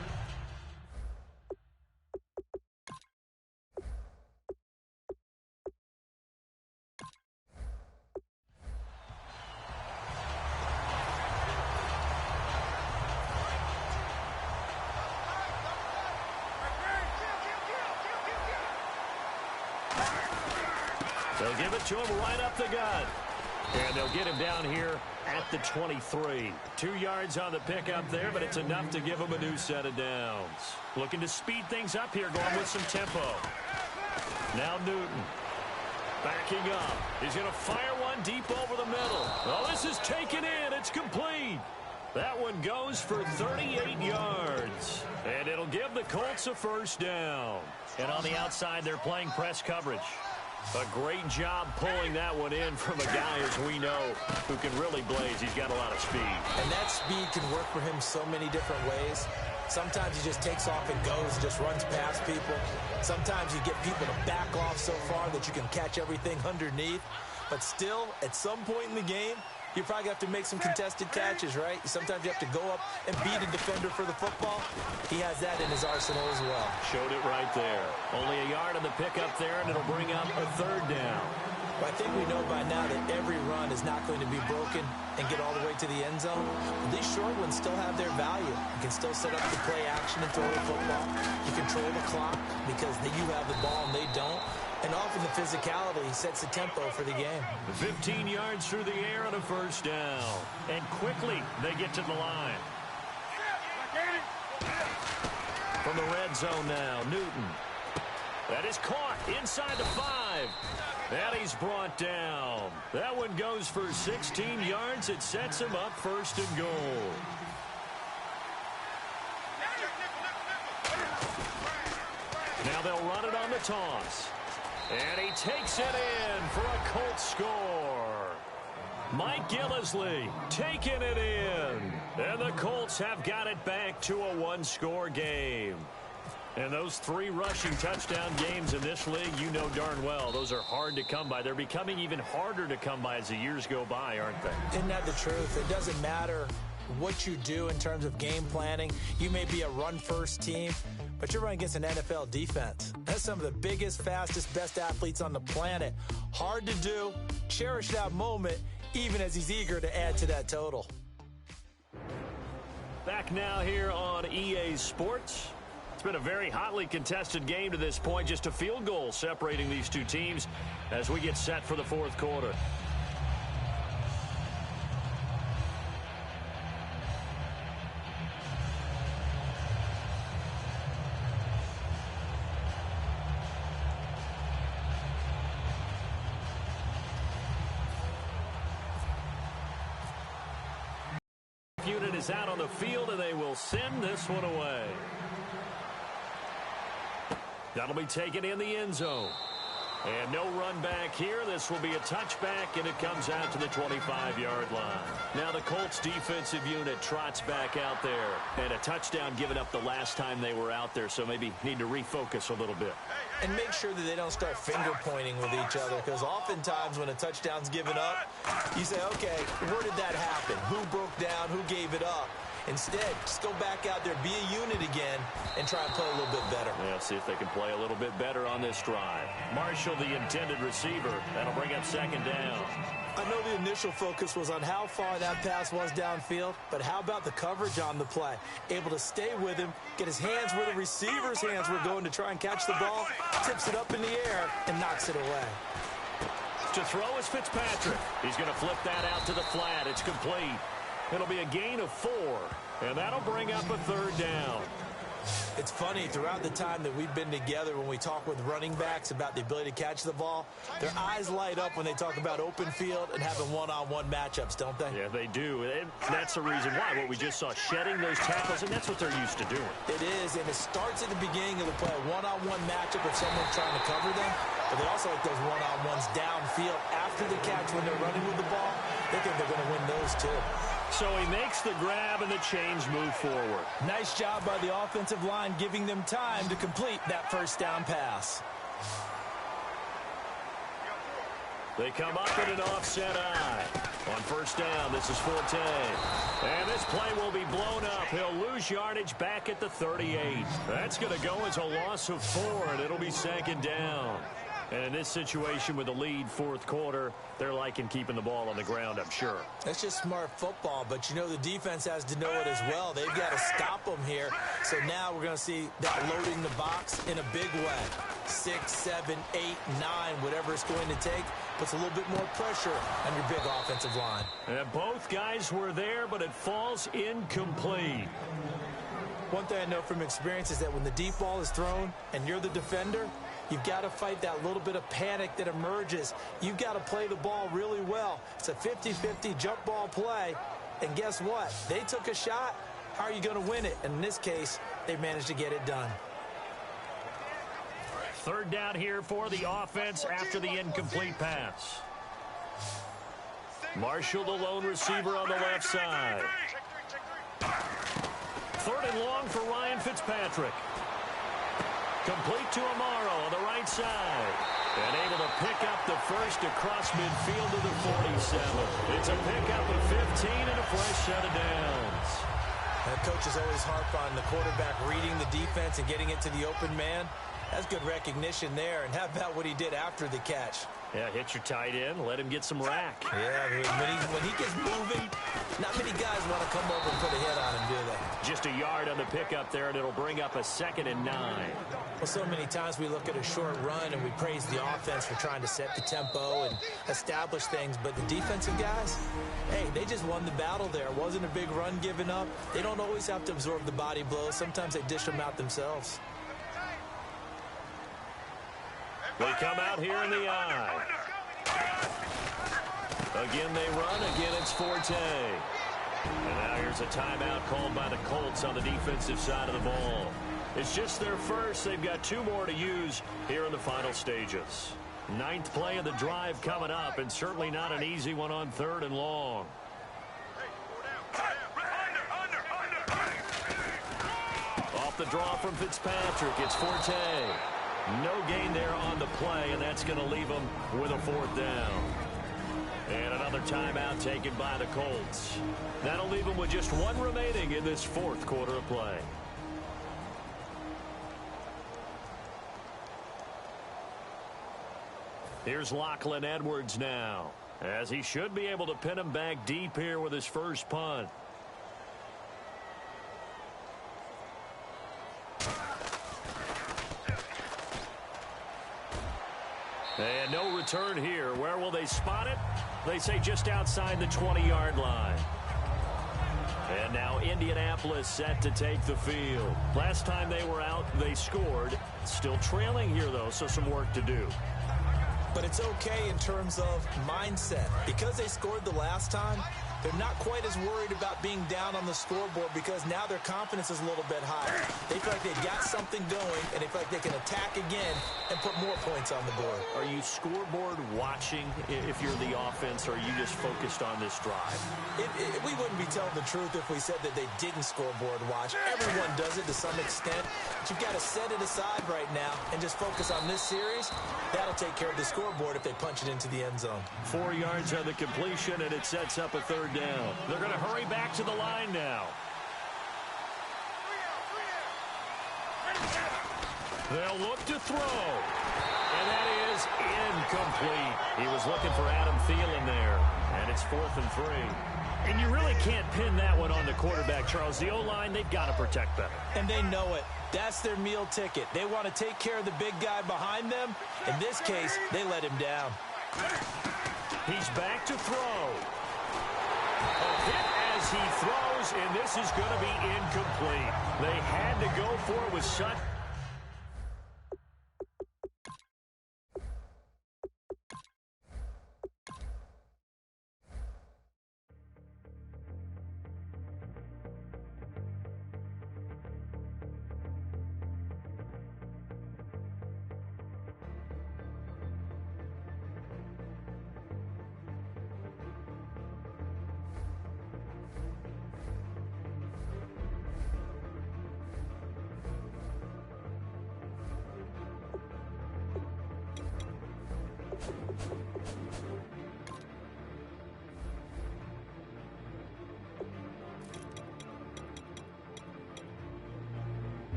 They'll give it to him right up the gut. And they'll get him down here at the 23. 2 yards on the pickup there, but it's enough to give him a new set of downs. Looking to speed things up here, going with some tempo. Now Newton. Backing up. He's going to fire one deep over the middle. Oh, this is taken in. It's complete. That one goes for 38 yards. And it'll give the Colts a first down. And on the outside, they're playing press coverage. A great job pulling that one in from a guy, as we know, who can really blaze. He's got a lot of speed. And that speed can work for him so many different ways. Sometimes he just takes off and goes, just runs past people. Sometimes you get people to back off so far that you can catch everything underneath. But still, at some point in the game, you probably have to make some contested catches, right? Sometimes you have to go up and beat a defender for the football. He has that in his arsenal as well. Showed it right there. Only a yard on the pickup there, and it'll bring up a third down. Well, I think we know by now that every run is not going to be broken and get all the way to the end zone. But these short ones still have their value. You can still set up the play action and throw the football. You control the clock because you have the ball and they don't. And often the physicality sets the tempo for the game. 15 yards through the air on a first down. And quickly they get to the line. From the red zone now, Newton. That is caught inside the 5. And he's brought down. That one goes for 16 yards. It sets him up first and goal. Now they'll run it on the toss. And he takes it in for a Colts score. Mike Gillislee taking it in. And the Colts have got it back to a one-score game. And those 3 rushing touchdown games in this league, you know darn well, those are hard to come by. They're becoming even harder to come by as the years go by, aren't they? Isn't that the truth? It doesn't matter what you do in terms of game planning. You may be a run-first team, but you're running against an NFL defense. That's some of the biggest, fastest, best athletes on the planet. Hard to do. Cherish that moment, even as he's eager to add to that total. Back now here on EA Sports. It's been a very hotly contested game to this point. Just a field goal separating these two teams as we get set for the fourth quarter. Unit is out on the field, and they will send this one away. That'll be taken in the end zone. And no run back here. This will be a touchback, and it comes out to the 25-yard line. Now the Colts defensive unit trots back out there. And a touchdown given up the last time they were out there, so maybe need to refocus a little bit. And make sure that they don't start finger-pointing with each other, because oftentimes when a touchdown's given up, you say, okay, where did that happen? Who broke down? Who gave it up? Instead, just go back out there, be a unit again, and try and play a little bit better. Yeah, see if they can play a little bit better on this drive. Marshall, the intended receiver. That'll bring up second down. I know the initial focus was on how far that pass was downfield, but how about the coverage on the play? Able to stay with him, get his hands where the receiver's hands were going to try and catch the ball, tips it up in the air, and knocks it away. To throw is Fitzpatrick. He's going to flip that out to the flat. It's complete. It'll be a gain of 4, and that'll bring up a third down. It's funny, throughout the time that we've been together, when we talk with running backs about the ability to catch the ball, their eyes light up when they talk about open field and having one-on-one matchups, don't they? Yeah, they do. And that's the reason why. What we just saw, shedding those tackles, and that's what they're used to doing. It is, and it starts at the beginning of the play, a one-on-one matchup if someone's trying to cover them, but they also like those one-on-ones downfield after the catch when they're running with the ball. They think they're going to win those too. So he makes the grab and the chains move forward. Nice job by the offensive line giving them time to complete that first down pass. They come up with an offset eye. On first down, this is Forte. And this play will be blown up. He'll lose yardage back at the 38. That's going to go as a loss of 4, and it'll be second down. And in this situation with the lead fourth quarter, they're liking keeping the ball on the ground, I'm sure. That's just smart football, but you know the defense has to know it as well. They've got to stop them here. So now we're going to see that loading the box in a big way. 6, 7, 8, 9, whatever it's going to take, puts a little bit more pressure on your big offensive line. And both guys were there, but it falls incomplete. One thing I know from experience is that when the deep ball is thrown and you're the defender, you've got to fight that little bit of panic that emerges. You've got to play the ball really well. It's a 50-50 jump ball play. And guess what? They took a shot. How are you going to win it? And in this case, they managed to get it done. Third down here for the offense after the incomplete pass. Marshall, the lone receiver on the left side. Third and long for Ryan Fitzpatrick. Complete to Amaro on the right side. And able to pick up the first across midfield to the 47. It's a pickup of 15 and a fresh set of downs. That coach is always harp on the quarterback reading the defense and getting it to the open man. That's good recognition there. And how about what he did after the catch? Yeah, hit your tight end, let him get some rack. Yeah, when he gets moving, not many guys want to come over and put a hit on him, do they? Just a yard on the pickup there, and it'll bring up a 2nd and 9. Well, so many times we look at a short run and we praise the offense for trying to set the tempo and establish things, but the defensive guys, hey, they just won the battle there. It wasn't a big run given up. They don't always have to absorb the body blows. Sometimes they dish them out themselves. They come out here in the eye. Again they run. Again it's Forte. And now here's a timeout called by the Colts on the defensive side of the ball. It's just their first. They've got 2 more to use here in the final stages. 9th play of the drive coming up, and certainly not an easy one on 3rd and long. Off the draw from Fitzpatrick. It's Forte. No gain there on the play, and that's going to leave them with a 4th down. And another timeout taken by the Colts. That'll leave them with just 1 remaining in this 4th quarter of play. Here's Lachlan Edwards now, as he should be able to pin him back deep here with his first punt. And no return here. Where will they spot it? They say just outside the 20-yard line. And now Indianapolis set to take the field. Last time they were out, they scored. Still trailing here, though, so some work to do. But it's okay in terms of mindset. Because they scored the last time, they're not quite as worried about being down on the scoreboard because now their confidence is a little bit higher. They feel like they've got something going, and they feel like they can attack again and put more points on the board. Are you scoreboard watching if you're the offense, or are you just focused on this drive? We wouldn't be telling the truth if we said that they didn't scoreboard watch. Everyone does it to some extent. But you've got to set it aside right now and just focus on this series. That'll take care of the scoreboard if they punch it into the end zone. 4 yards on the completion, and it sets up a 3rd down. They're going to hurry back to the line now. They'll look to throw. And that is incomplete. He was looking for Adam Thielen there. And it's 4th and 3. And you really can't pin that one on the quarterback, Charles. The O-line, they've got to protect better. And they know it. That's their meal ticket. They want to take care of the big guy behind them. In this case, they let him down. He's back to throw. A hit as he throws, and this is going to be incomplete. They had to go for it with such...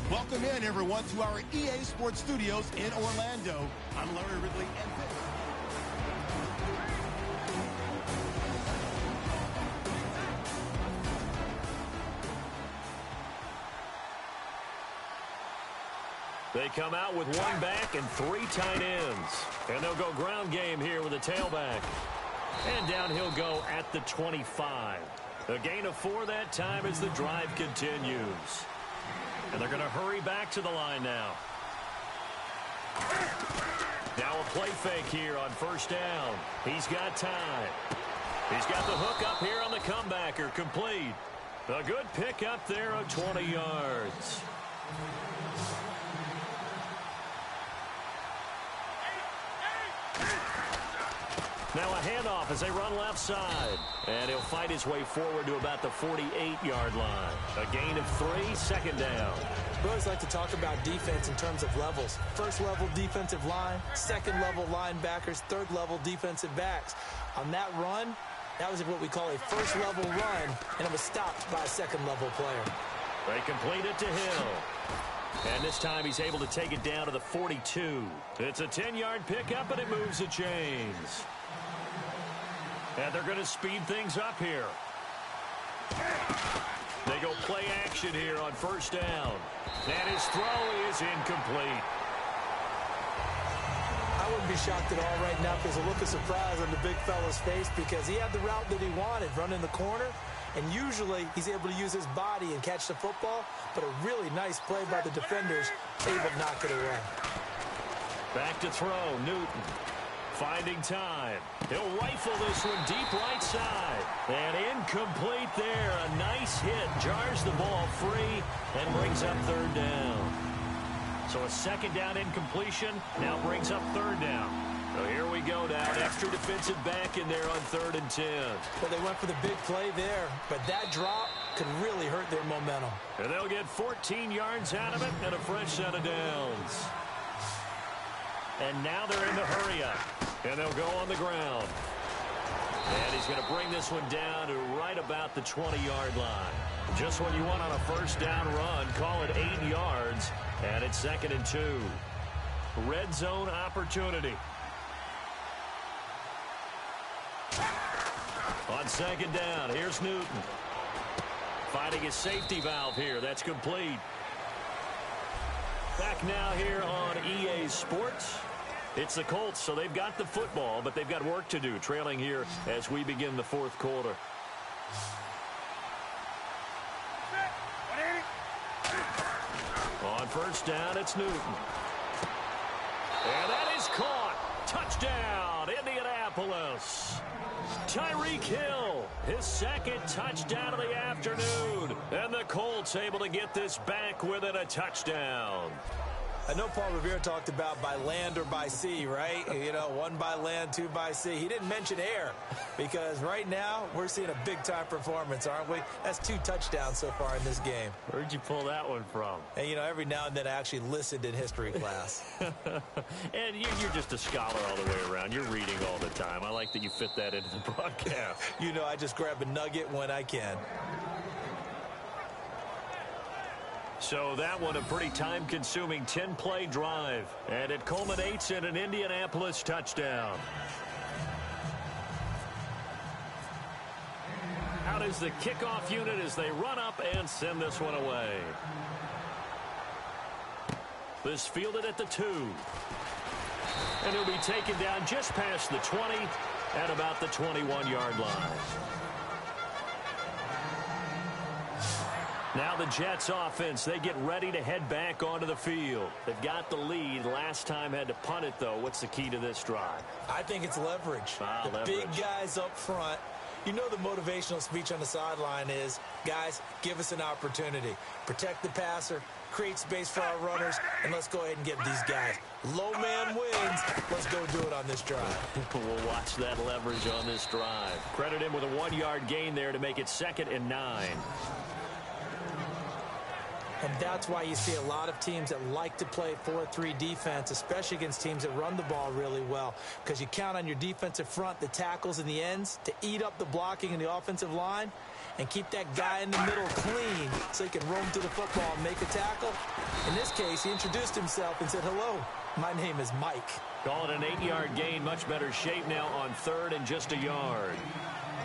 Welcome in, everyone, to our EA Sports Studios in Orlando. I'm Larry Ridley, and they come out with one back and 3 tight ends. And they'll go ground game here with a tailback. And down he'll go at the 25. A gain of 4 that time as the drive continues. And they're going to hurry back to the line now. Now a play fake here on first down. He's got time. He's got the hook up here on the comebacker. Complete. A good pick up there of 20 yards. Now a handoff as they run left side. And he'll fight his way forward to about the 48-yard line. A gain of 3, second down. We always like to talk about defense in terms of levels. First level defensive line, second level linebackers, third level defensive backs. On that run, that was what we call a first level run, and it was stopped by a second level player. They complete it to Hill. And this time he's able to take it down to the 42. It's a 10-yard pickup, and it moves the chains. And they're going to speed things up here. They go play action here on first down. And his throw is incomplete. I wouldn't be shocked at all right now if there's a look of surprise on the big fella's face because he had the route that he wanted, running the corner. And usually he's able to use his body and catch the football. But a really nice play by the defenders, able to knock it away. Back to throw, Newton. Finding time. He'll rifle this one deep right side. And incomplete there. A nice hit. Jars the ball free and brings up third down. So a second down incompletion now brings up third down. So here we go now. An extra defensive back in there on 3rd and 10. Well, they went for the big play there, but that drop could really hurt their momentum. And they'll get 14 yards out of it and a fresh set of downs. And now they're in the hurry-up. And they'll go on the ground. And he's going to bring this one down to right about the 20-yard line. Just what you want on a first down run. Call it 8 yards. And it's 2nd and 2. Red zone opportunity. On 2nd down, here's Newton. Finding his safety valve here. That's complete. Back now here on EA Sports. It's the Colts, so they've got the football, but they've got work to do, trailing here as we begin the 4th quarter. On first down, it's Newton. And that is caught. Touchdown, Indianapolis. Tyreek Hill, his 2nd touchdown of the afternoon. And the Colts able to get this back within a touchdown. I know Paul Revere talked about by land or by sea, right? You know, 1 by land, 2 by sea. He didn't mention air because right now we're seeing a big-time performance, aren't we? That's 2 touchdowns so far in this game. Where'd you pull that one from? And, you know, every now and then I actually listened in history class. And you're just a scholar all the way around. You're reading all the time. I like that you fit that into the broadcast. You know, I just grab a nugget when I can. So that one a pretty time-consuming 10-play drive. And it culminates in an Indianapolis touchdown. Out is the kickoff unit as they run up and send this one away. This fielded at the 2. And he'll be taken down just past the 20 at about the 21-yard line. Now the Jets offense, they get ready to head back onto the field. They've got the lead. Last time had to punt it, though. What's the key to this drive? I think it's leverage. Leverage. Big guys up front. You know the motivational speech on the sideline is, guys, give us an opportunity. Protect the passer, create space for our runners, and let's go ahead and get these guys. Low man wins. Let's go do it on this drive. We'll watch that leverage on this drive. Credit him with a 1-yard gain there to make it 2nd and 9. And that's why you see a lot of teams that like to play 4-3 defense, especially against teams that run the ball really well, because you count on your defensive front, the tackles and the ends, to eat up the blocking in the offensive line. and keep that guy in the middle clean so he can roam through the football and make a tackle. In this case, he introduced himself and said, "Hello, my name is Mike." Call it an 8-yard gain. Much better shape now on 3rd and just a yard.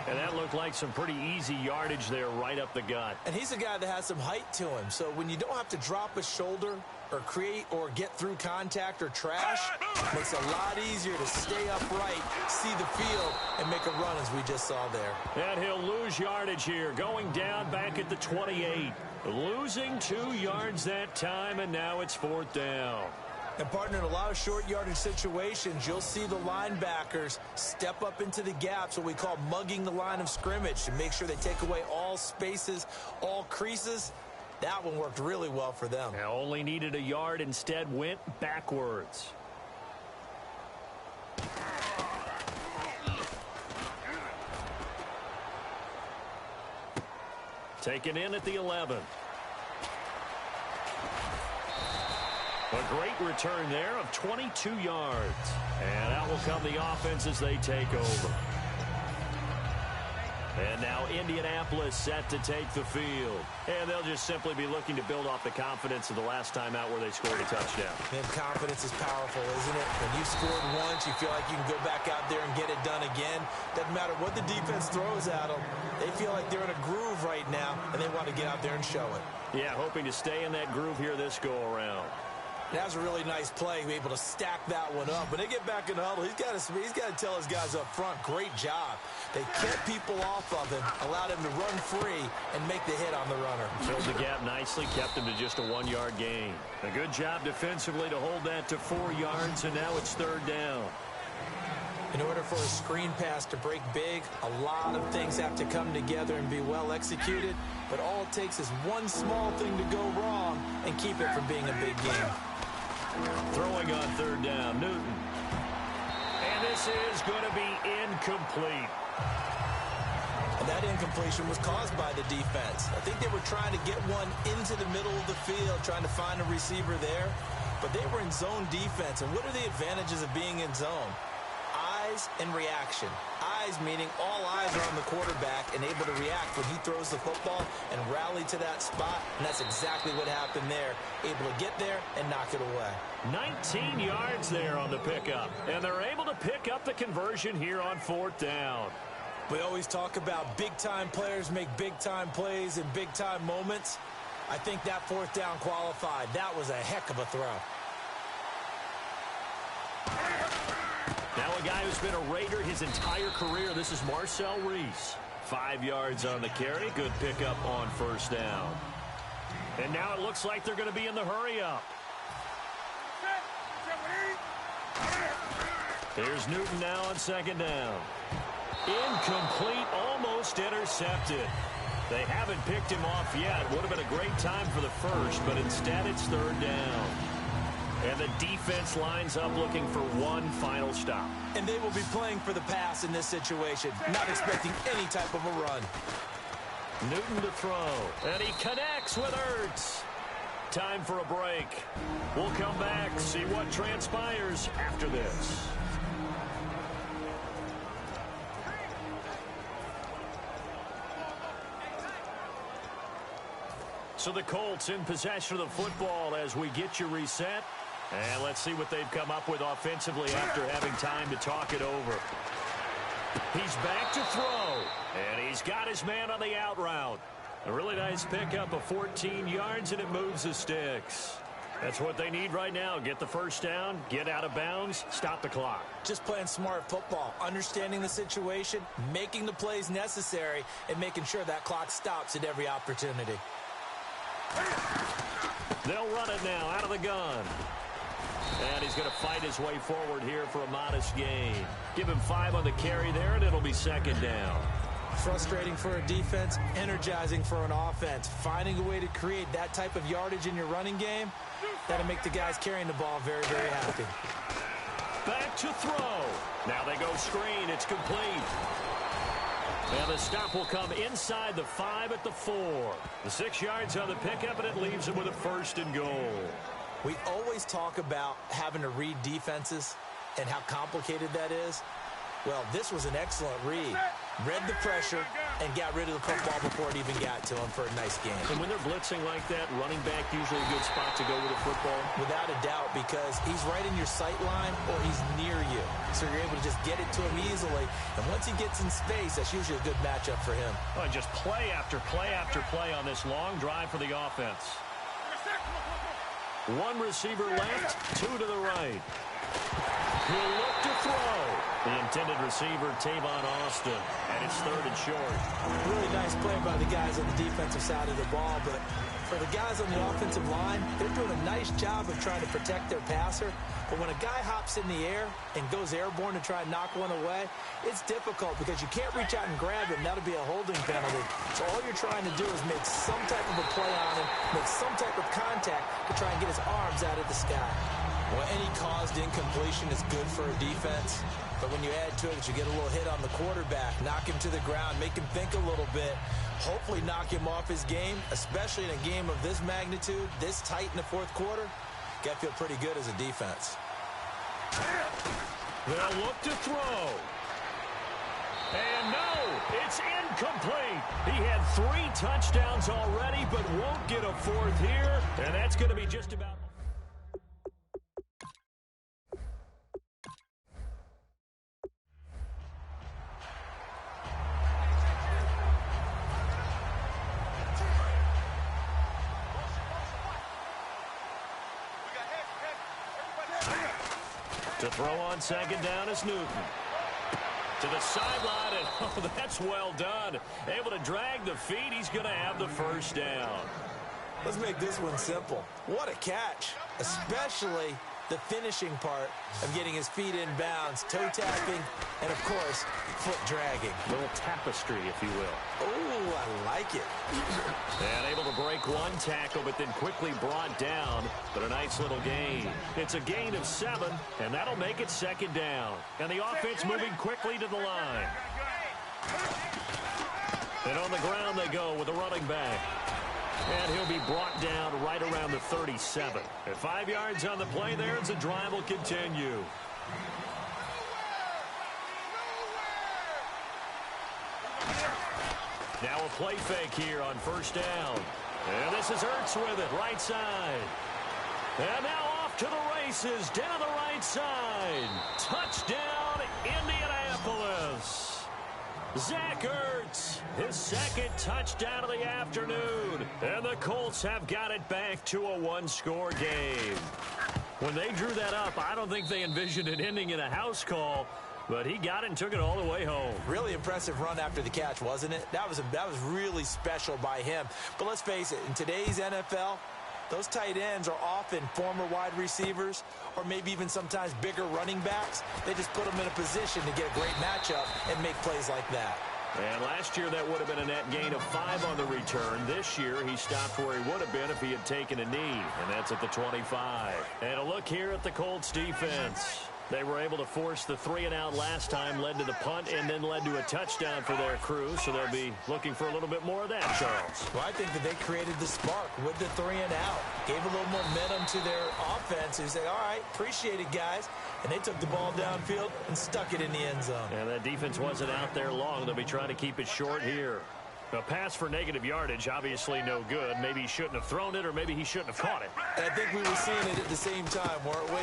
And that looked like some pretty easy yardage there right up the gut. And he's a guy that has some height to him. So when you don't have to drop a shoulder or create or get through contact or trash, it makes it a lot easier to stay upright, see the field, and make a run as we just saw there. And he'll lose yardage here, going down back at the 28. Losing 2 yards that time, and now it's 4th down. And, partner, in a lot of short yardage situations, you'll see the linebackers step up into the gaps, what we call mugging the line of scrimmage, to make sure they take away all spaces, all creases. That one worked really well for them. Now only needed a yard, instead went backwards. Taken in at the 11. A great return there of 22 yards. And out will come the offense as they take over. And now Indianapolis set to take the field. And they'll just simply be looking to build off the confidence of the last time out where they scored a touchdown. Man, confidence is powerful, isn't it? When you scored once, you feel like you can go back out there and get it done again. Doesn't matter what the defense throws at them. They feel like they're in a groove right now, and they want to get out there and show it. Yeah, hoping to stay in that groove here this go-around. That was a really nice play, be able to stack that one up. When they get back in the huddle, he's got to tell his guys up front, great job. They kept people off of him, allowed him to run free, and make the hit on the runner. Filled the gap nicely, kept him to just a 1-yard gain. A good job defensively to hold that to 4 yards, and now it's 3rd down. In order for a screen pass to break big, a lot of things have to come together and be well executed, but all it takes is one small thing to go wrong and keep it from being a big game. Throwing on 3rd down, Newton. And this is going to be incomplete. And that incompletion was caused by the defense. I think they were trying to get one into the middle of the field, trying to find a receiver there, but they were in zone defense. And what are the advantages of being in zone? Eyes and reaction. Eyes meaning all eyes are on the quarterback and able to react when he throws the football and rally to that spot, and that's exactly what happened there. Able to get there and knock it away. 19 yards there on the pickup, and they're able to pick up the conversion here on 4th down. We always talk about big-time players make big-time plays in big-time moments. I think that 4th down qualified. That was a heck of a throw. Now a guy who's been a Raider his entire career. This is Marcel Reese. 5 yards on the carry. Good pickup on 1st down. And now it looks like they're going to be in the hurry-up. Here's Newton now on 2nd down. Incomplete, almost intercepted. They haven't picked him off yet. Would have been a great time for the first, but instead it's 3rd down. And the defense lines up looking for one final stop. And they will be playing for the pass in this situation, not expecting any type of a run. Newton to throw, and he connects with Ertz. Time for a break. We'll come back, see what transpires after this. So the Colts in possession of the football as we get you reset. And let's see what they've come up with offensively after having time to talk it over. He's back to throw. And he's got his man on the out route. A really nice pickup of 14 yards, and it moves the sticks. That's what they need right now. Get the 1st down, get out of bounds, stop the clock. Just playing smart football, understanding the situation, making the plays necessary, and making sure that clock stops at every opportunity. They'll run it now out of the gun. And he's going to fight his way forward here for a modest gain. Give him 5 on the carry there, and it'll be 2nd down. Frustrating for a defense, energizing for an offense. Finding a way to create that type of yardage in your running game, that'll make the guys carrying the ball very, very happy. Back to throw. Now they go screen. It's complete. And the stop will come inside the 5 at the 4. The 6 yards on the pickup, and it leaves him with a 1st and goal. We always talk about having to read defenses and how complicated that is. Well, this was an excellent read. Read the pressure, and got rid of the football before it even got to him for a nice game. And when they're blitzing like that, running back usually a good spot to go with a football? Without a doubt, because he's right in your sight line or he's near you. So you're able to just get it to him easily. And once he gets in space, that's usually a good matchup for him. Oh, and just play after play after play on this long drive for the offense. One receiver left, two to the right. He'll look to throw. The intended receiver, Tavon Austin, and it's third and short. Really nice play by the guys on the defensive side of the ball, but for the guys on the offensive line, they're doing a nice job of trying to protect their passer. But when a guy hops in the air and goes airborne to try and knock one away, it's difficult because you can't reach out and grab him. That'll be a holding penalty. So all you're trying to do is make some type of a play on him, make some type of contact to try and get his arms out of the sky. Well, any caused incompletion is good for a defense. But when you add to it that you get a little hit on the quarterback, knock him to the ground, make him think a little bit, hopefully knock him off his game, especially in a game of this magnitude, this tight in the fourth quarter, got to feel pretty good as a defense. They'll look to throw. And no, it's incomplete. He had 3 touchdowns already, but won't get a fourth here. And that's going to be just about... To throw on second down is Newton. To the sideline, and oh, that's well done. Able to drag the feet. He's going to have the first down. Let's make this one simple. What a catch, especially the finishing part of getting his feet in bounds, toe tapping, and, of course, foot dragging. A little tapestry, if you will. Oh, I like it. And able to break one tackle, but then quickly brought down. But a nice little gain. It's a gain of 7, and that'll make it second down. And the offense moving quickly to the line. And on the ground they go with the running back. And he'll be brought down right around the 37. At 5 yards on the play there, as the drive will continue. Now a play fake here on first down. And this is Ertz with it, right side. And now off to the races, down the right side. Touchdown, Indianapolis. Zach Ertz, his second touchdown of the afternoon. And the Colts have got it back to a one-score game. When they drew that up, I don't think they envisioned it ending in a house call. But he got it and took it all the way home. Really impressive run after the catch, wasn't it? That was really special by him. But let's face it, in today's NFL, those tight ends are often former wide receivers or maybe even sometimes bigger running backs. They just put them in a position to get a great matchup and make plays like that. And last year that would have been a net gain of 5 on the return. This year he stopped where he would have been if he had taken a knee, and that's at the 25. And a look here at the Colts defense. They were able to force the 3-and-out last time, led to the punt, and then led to a touchdown for their crew. So they'll be looking for a little bit more of that, Charles. Well, I think that they created the spark with the 3-and-out. Gave a little momentum to their offense. Who said, all right, appreciate it, guys. And they took the ball downfield and stuck it in the end zone. And that defense wasn't out there long. They'll be trying to keep it short here. A pass for negative yardage, obviously no good. Maybe he shouldn't have thrown it, or maybe he shouldn't have caught it. And I think we were seeing it at the same time, weren't we?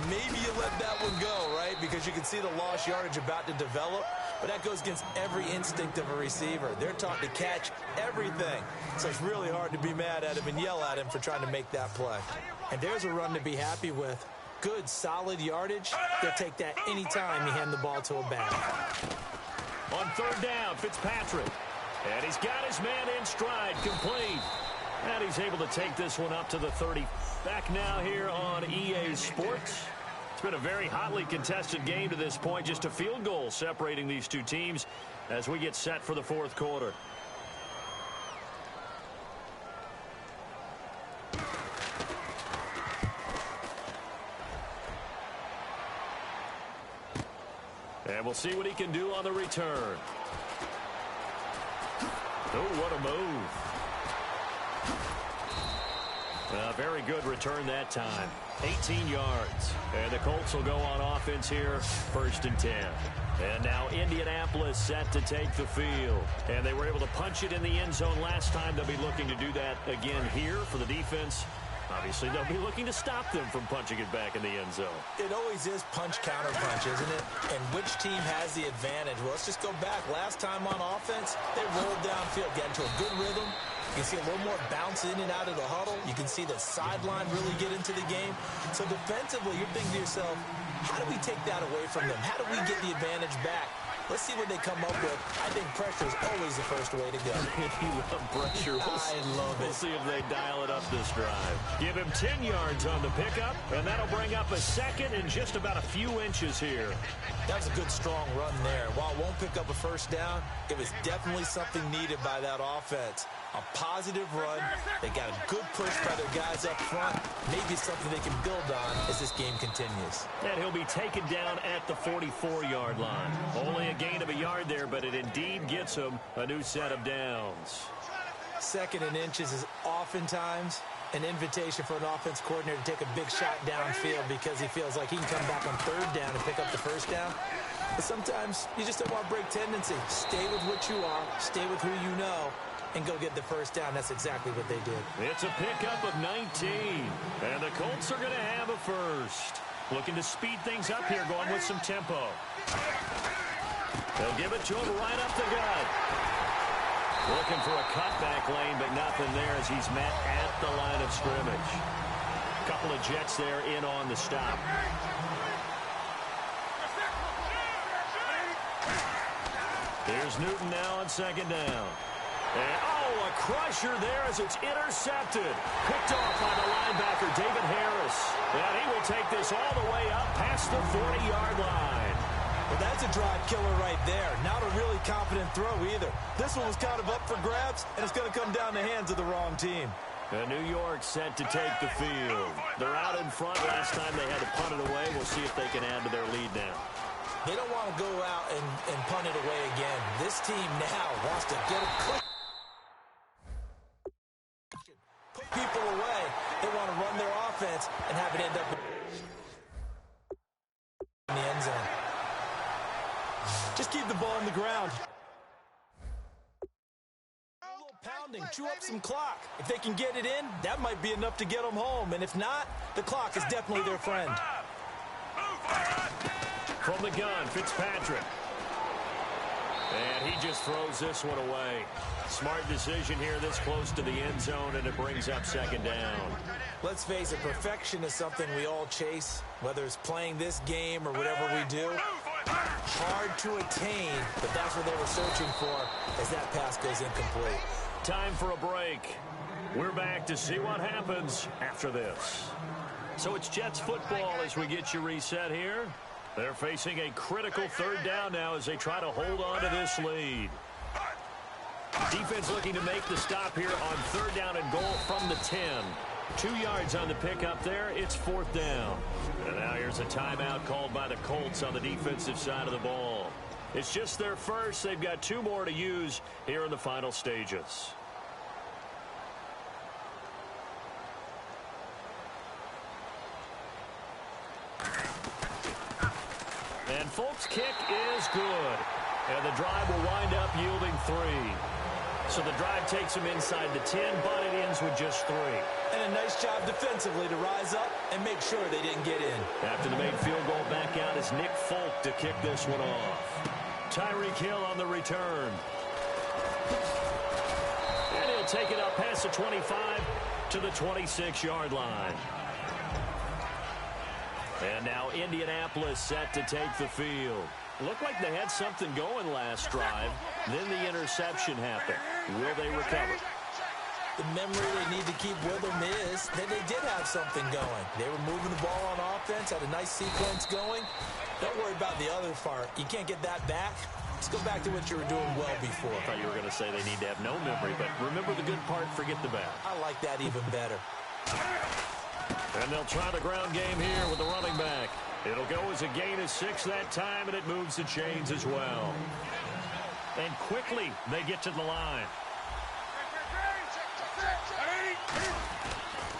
Maybe you let that one go, right? Because you can see the lost yardage about to develop. But that goes against every instinct of a receiver. They're taught to catch everything. So it's really hard to be mad at him and yell at him for trying to make that play. And there's a run to be happy with. Good, solid yardage. They'll take that anytime you hand the ball to a back. On third down, Fitzpatrick. And he's got his man in stride, complete. And he's able to take this one up to the 30. Back now here on EA Sports. It's been a very hotly contested game to this point. Just a field goal separating these two teams as we get set for the fourth quarter. And we'll see what he can do on the return. Oh, what a move. A very good return that time. 18 yards. And the Colts will go on offense here, 1st and 10. And now Indianapolis set to take the field. And they were able to punch it in the end zone last time. They'll be looking to do that again here for the defense. Obviously, they'll be looking to stop them from punching it back in the end zone. It always is punch-counter-punch, isn't it? And which team has the advantage? Well, let's just go back. Last time on offense, they rolled downfield, got into a good rhythm. You can see a little more bounce in and out of the huddle. You can see the sideline really get into the game. So defensively, you're thinking to yourself, how do we take that away from them? How do we get the advantage back? Let's see what they come up with. I think pressure is always the first way to go. If you love pressure, I love it. We'll see if they dial it up this drive. Give him 10 yards on the pickup, and that'll bring up a second and just about a few inches here. That was a good, strong run there. While it won't pick up a first down, it was definitely something needed by that offense. A positive run. They got a good push by their guys up front. Maybe something they can build on as this game continues. And he'll be taken down at the 44-yard line. Only a gain of a yard there, but it indeed gets him a new set of downs. 2nd and inches is oftentimes an invitation for an offense coordinator to take a big shot downfield because he feels like he can come back on 3rd down and pick up the first down. But sometimes you just don't want to break tendency. Stay with what you are. Stay with who you know. And go get the first down. That's exactly what they did. It's a pickup of 19. And the Colts are going to have a first. Looking to speed things up here, going with some tempo. They'll give it to him right up the gut. Looking for a cutback lane, but nothing there as he's met at the line of scrimmage. Couple of Jets there in on the stop. Here's Newton now on 2nd down. And, a crusher there as it's intercepted. Picked off by the linebacker, David Harris. And he will take this all the way up past the 40-yard line. Well, that's a drive killer right there. Not a really confident throw either. This one was kind of up for grabs, and it's going to come down the hands of the wrong team. And New York set to take the field. They're out in front. Last time they had to punt it away. We'll see if they can add to their lead now. They don't want to go out and punt it away again. This team now wants to get a quick. Put people away. They want to run their offense and have it end up in the end zone. Just keep the ball on the ground. A little pounding, chew up some clock. If they can get it in, that might be enough to get them home. And if not, the clock is definitely their friend. From the gun, Fitzpatrick. And he just throws this one away. Smart decision here this close to the end zone, and it brings up 2nd down. Let's face it, perfection is something we all chase, whether it's playing this game or whatever we do. Hard to attain, but that's what they were searching for as that pass goes incomplete. Time for a break. We're back to see what happens after this. So it's Jets football as we get you reset here. They're facing a critical 3rd down now as they try to hold on to this lead. Defense looking to make the stop here on 3rd down and goal from the 10. 2 yards on the pickup there. It's 4th down. And now here's a timeout called by the Colts on the defensive side of the ball. It's just their first. They've got 2 more to use here in the final stages. And Folk's kick is good. And the drive will wind up yielding 3. So the drive takes them inside the 10, but it ends with just 3. And a nice job defensively to rise up and make sure they didn't get in. After the made field goal, back out is Nick Folk to kick this one off. Tyreek Hill on the return. And he'll take it up past the 25 to the 26-yard line. And now Indianapolis set to take the field. Looked like they had something going last drive. Then the interception happened. Will they recover? The memory they need to keep with them is that they did have something going. They were moving the ball on offense, had a nice sequence going. Don't worry about the other part. You can't get that back. Let's go back to what you were doing well before. I thought you were going to say they need to have no memory, but remember the good part, forget the bad. I like that even better. And they'll try the ground game here with the running back. It'll go as a gain of 6 that time, and it moves the chains as well. And quickly, they get to the line.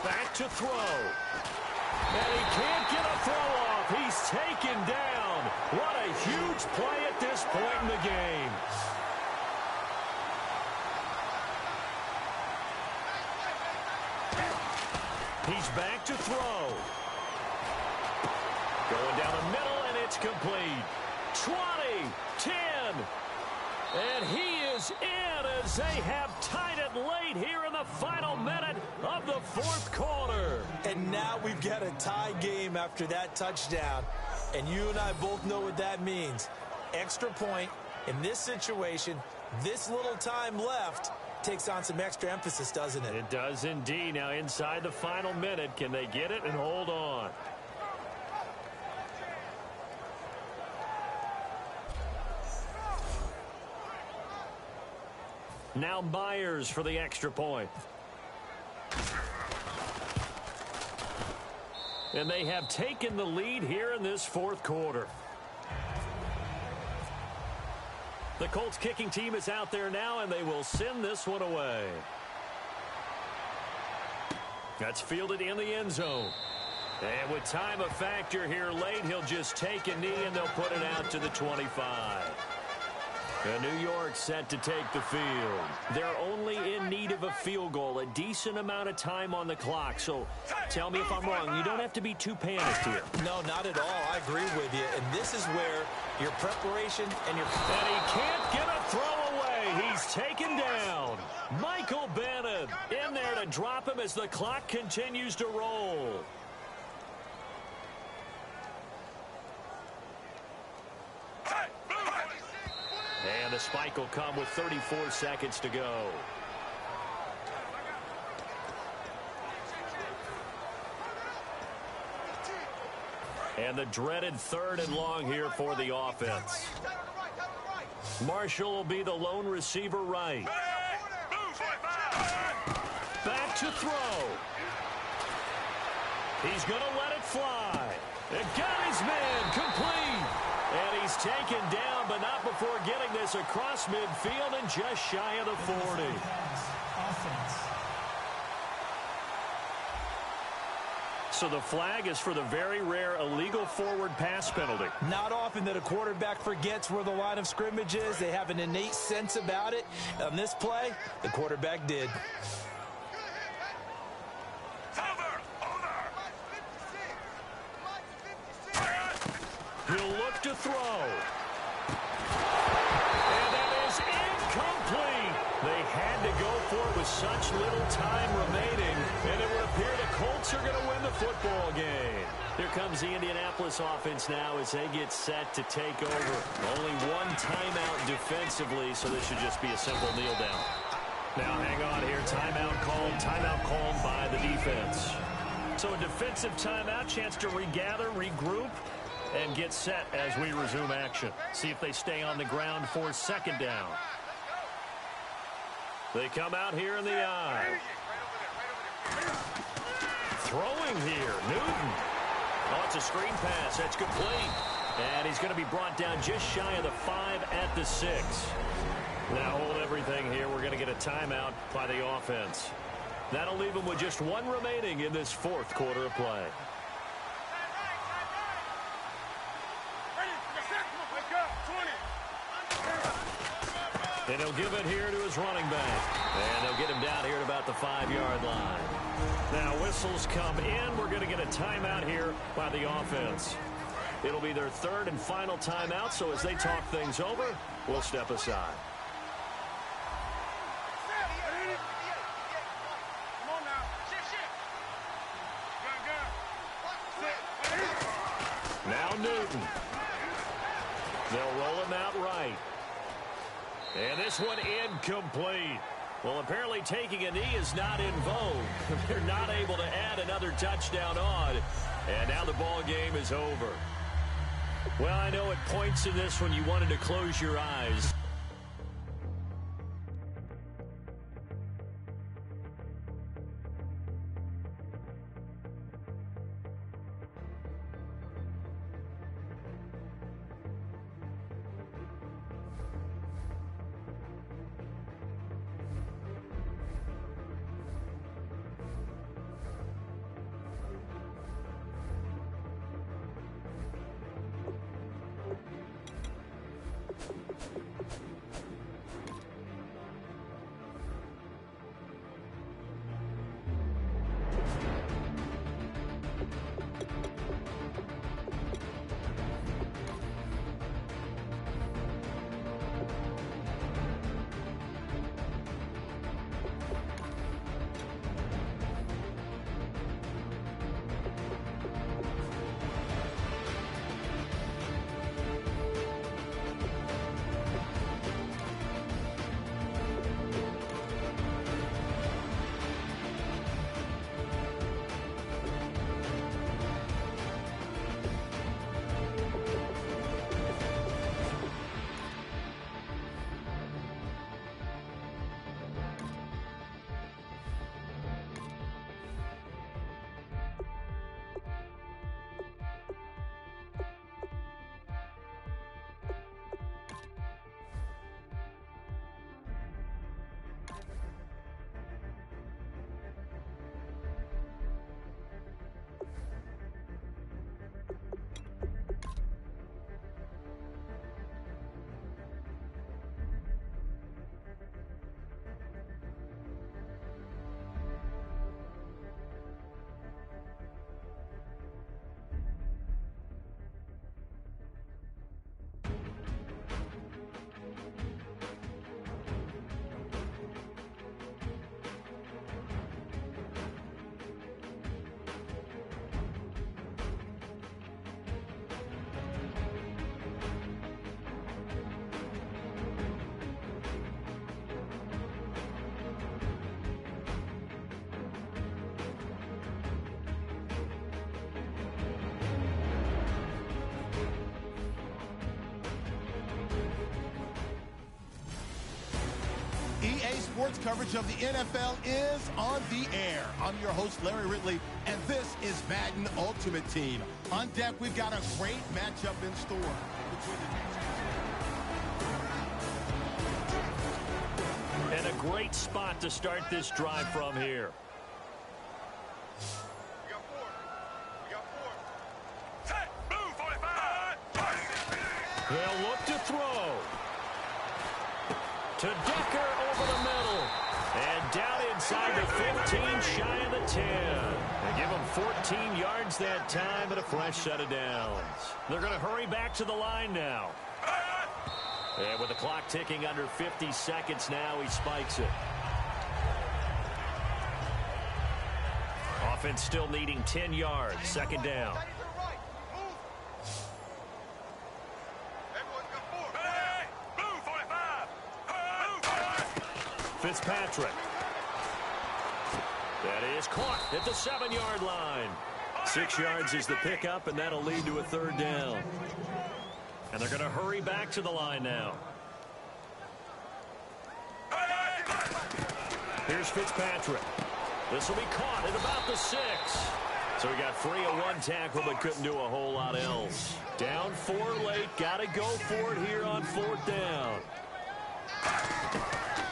Back to throw. And he can't get a throw off. He's taken down. What a huge play at this point in the game. He's back to throw. Going down the middle, and it's complete. 20, 10, and he is in as they have tied it late here in the final minute of the fourth quarter. And now we've got a tie game after that touchdown. And you and I both know what that means. Extra point in this situation, this little time left, takes on some extra emphasis, doesn't it? It does indeed. Now inside the final minute, can they get it and hold on? Now Myers for the extra point. And they have taken the lead here in this fourth quarter. The Colts kicking team is out there now, and they will send this one away. That's fielded in the end zone. And with time a factor here late, he'll just take a knee, and they'll put it out to the 25. And New York set to take the field. They're only in need of a field goal, a decent amount of time on the clock. So tell me if I'm wrong. You don't have to be too panicked here. No, not at all. I agree with you. And this is where your preparation and your... And he can't get a throw away. He's taken down. Michael Bannon in there to drop him as the clock continues to roll. And the spike will come with 34 seconds to go. And the dreaded 3rd and long here for the offense. Marshall will be the lone receiver right. Back to throw. He's going to let it fly. And got his man complete. And he's taken down, but not before getting this across midfield and just shy of the 40. So the flag is for the very rare illegal forward pass penalty. Not often that a quarterback forgets where the line of scrimmage is. They have an innate sense about it. On this play, the quarterback did. He'll look to throw. And that is incomplete. They had to go for it with such little time remaining, and it would appear the Colts are going to win the football game. Here comes the Indianapolis offense now as they get set to take over. Only one timeout defensively, so this should just be a simple kneel down. Now hang on here. Timeout called by the defense. So a defensive timeout, chance to regather, regroup, and get set as we resume action. See if they stay on the ground for 2nd down. They come out here in the eye. Throwing here, Newton. Oh, it's a screen pass. That's complete. And he's going to be brought down just shy of the 5 at the 6. Now hold everything here. We're going to get a timeout by the offense. That'll leave them with just 1 remaining in this 4th quarter of play. And he'll give it here to his running back. And they'll get him down here at about the 5-yard line. Now whistles come in. We're going to get a timeout here by the offense. It'll be their 3rd and final timeout, so as they talk things over, we'll step aside. Now Newton. They'll roll him out right. And this one incomplete. Well, apparently taking a knee is not in vogue. They're not able to add another touchdown on. And now the ball game is over. Well, I know at points in this one you wanted to close your eyes. sports coverage of the NFL is on the air. I'm your host, Larry Ridley, and this is Madden Ultimate Team. On deck, we've got a great matchup in store. And a great spot to start this drive from here. They'll look to throw. To Decker over the middle. And down inside the 15, shy of the 10. They give him 14 yards that time and a fresh set of downs. They're going to hurry back to the line now. And with the clock ticking under 50 seconds now, he spikes it. Offense still needing 10 yards. Second down. Fitzpatrick. That is caught at the 7-yard line. 6 yards is the pickup, and that'll lead to a third down. And they're going to hurry back to the line now. Here's Fitzpatrick. This will be caught at about the 6. So he got free of one tackle, but couldn't do a whole lot else. Down 4 late. Got to go for it here on 4th down.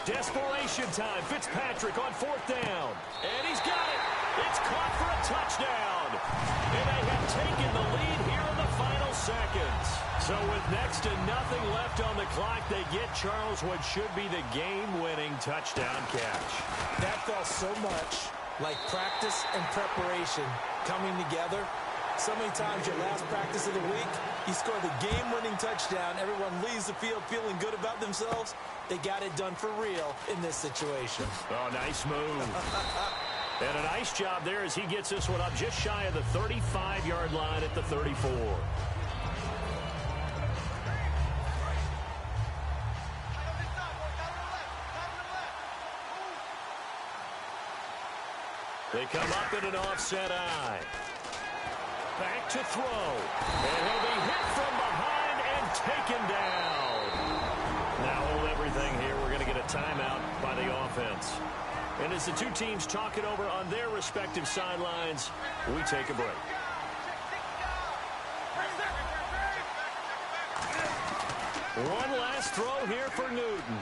Desperation time. Fitzpatrick on 4th down. And he's got it. It's caught for a touchdown. And they have taken the lead here in the final seconds. So with next to nothing left on the clock, they get Charles what should be the game-winning touchdown catch. That felt so much like practice and preparation coming together. So many times your last practice of the week, you score the game-winning touchdown. Everyone leaves the field feeling good about themselves. They got it done for real in this situation. Oh, nice move. And a nice job there as he gets this one up just shy of the 35-yard line at the 34. They come up in an offset eye. Back to throw. And he'll be hit from behind and taken down. Now hold everything here. We're going to get a timeout by the offense. And as the two teams talk it over on their respective sidelines, we take a break. One last throw here for Newton.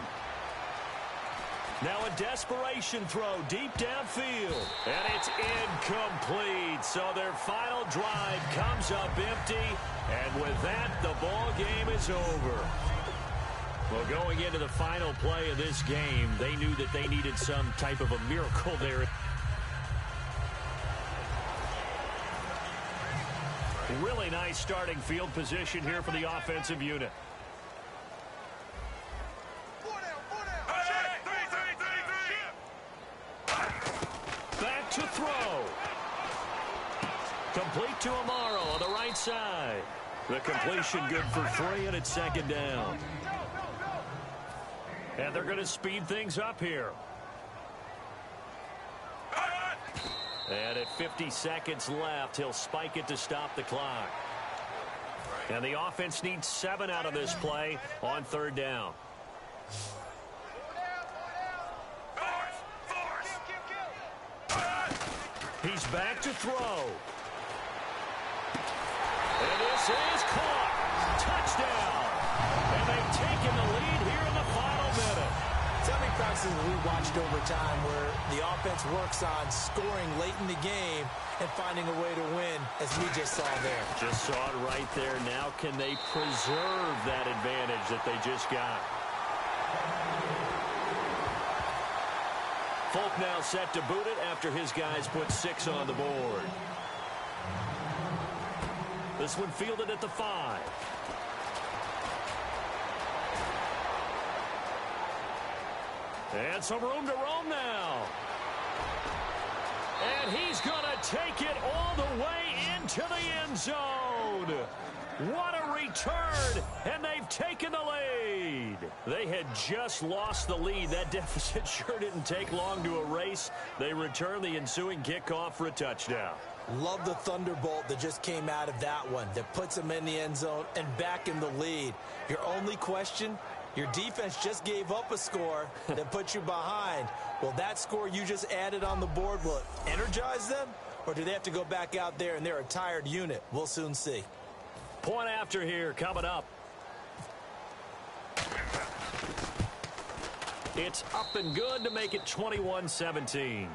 Now a desperation throw deep downfield. And it's incomplete. So their final drive comes up empty. And with that, the ball game is over. Well, going into the final play of this game, they knew that they needed some type of a miracle there. Really nice starting field position here for the offensive unit. Back to throw. Complete to Amaro on the right side. The completion good for 3, and it's second down. And they're going to speed things up here. And at 50 seconds left, he'll spike it to stop the clock. And the offense needs 7 out of this play on 3rd down. He's back to throw. And this is caught. Touchdown. And they've taken the lead here in the final minute. How many practices we watched over time where the offense works on scoring late in the game and finding a way to win, as we just saw there. Just saw it right there. Now can they preserve that advantage that they just got? Folk now set to boot it after his guys put 6 on the board. This one fielded at the 5. And some room to roam now. And he's going to take it all the way into the end zone. What a return, and they've taken the lead. They had just lost the lead. That deficit sure didn't take long to erase. They return the ensuing kickoff for a touchdown. Love the thunderbolt that just came out of that one that puts them in the end zone and back in the lead. Your only question, Your defense just gave up a score that put you behind. Well, that score you just added on the board, will it energize them? Or do they have to go back out there and they're a tired unit? We'll soon see. Point after here coming up. It's up and good to make it 21-17.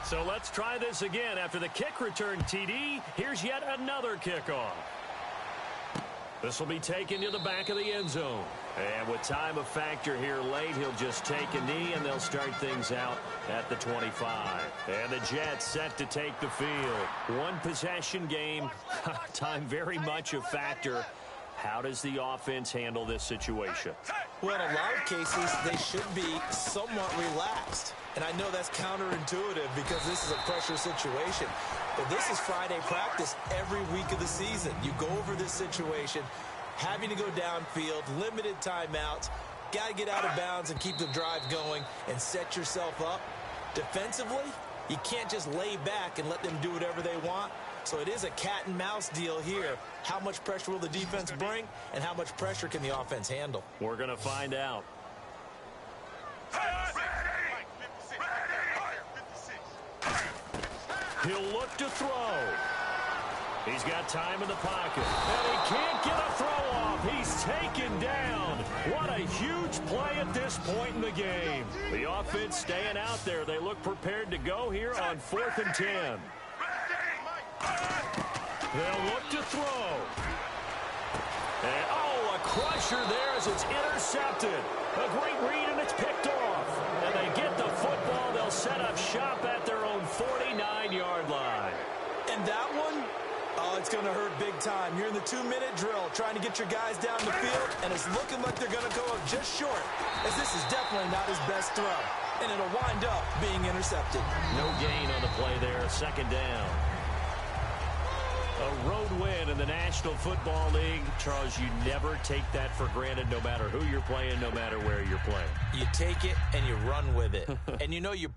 So let's try this again. After the kick return TD, here's yet another kickoff. This will be taken to the back of the end zone. And with time a factor here late, he'll just take a knee, and they'll start things out at the 25. And the Jets set to take the field. One possession game, time very much a factor. How does the offense handle this situation? Well, in a lot of cases, they should be somewhat relaxed. And I know that's counterintuitive because this is a pressure situation. But this is Friday practice every week of the season. You go over this situation, having to go downfield, limited timeouts, got to get out of bounds and keep the drive going and set yourself up. Defensively, you can't just lay back and let them do whatever they want. So it is a cat and mouse deal here. How much pressure will the defense bring, and how much pressure can the offense handle? We're going to find out. He'll look to throw. He's got time in the pocket. And he can't get a throw off. He's taken down. What a huge play at this point in the game. The offense staying out there. They look prepared to go here on 4th and 10. They'll look to throw. And, oh, a crusher there as it's intercepted. A great read, and it's picked off. And they get the football. They'll set up shop at their own 49-yard line. And that one, oh, it's going to hurt big time. You're in the 2-minute drill trying to get your guys down the field, and it's looking like they're going to go up just short, as this is definitely not his best throw. And it'll wind up being intercepted. No gain on the play there, 2nd down. A road win in the National Football League. Charles, you never take that for granted no matter who you're playing, no matter where you're playing. You take it and you run with it. And you know you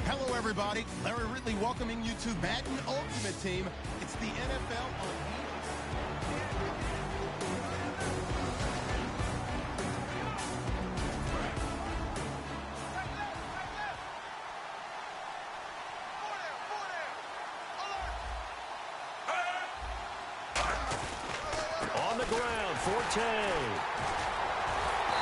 Hello, everybody. Larry Ridley welcoming you to Madden Ultimate Team. It's the NFL on On the ground, Forte.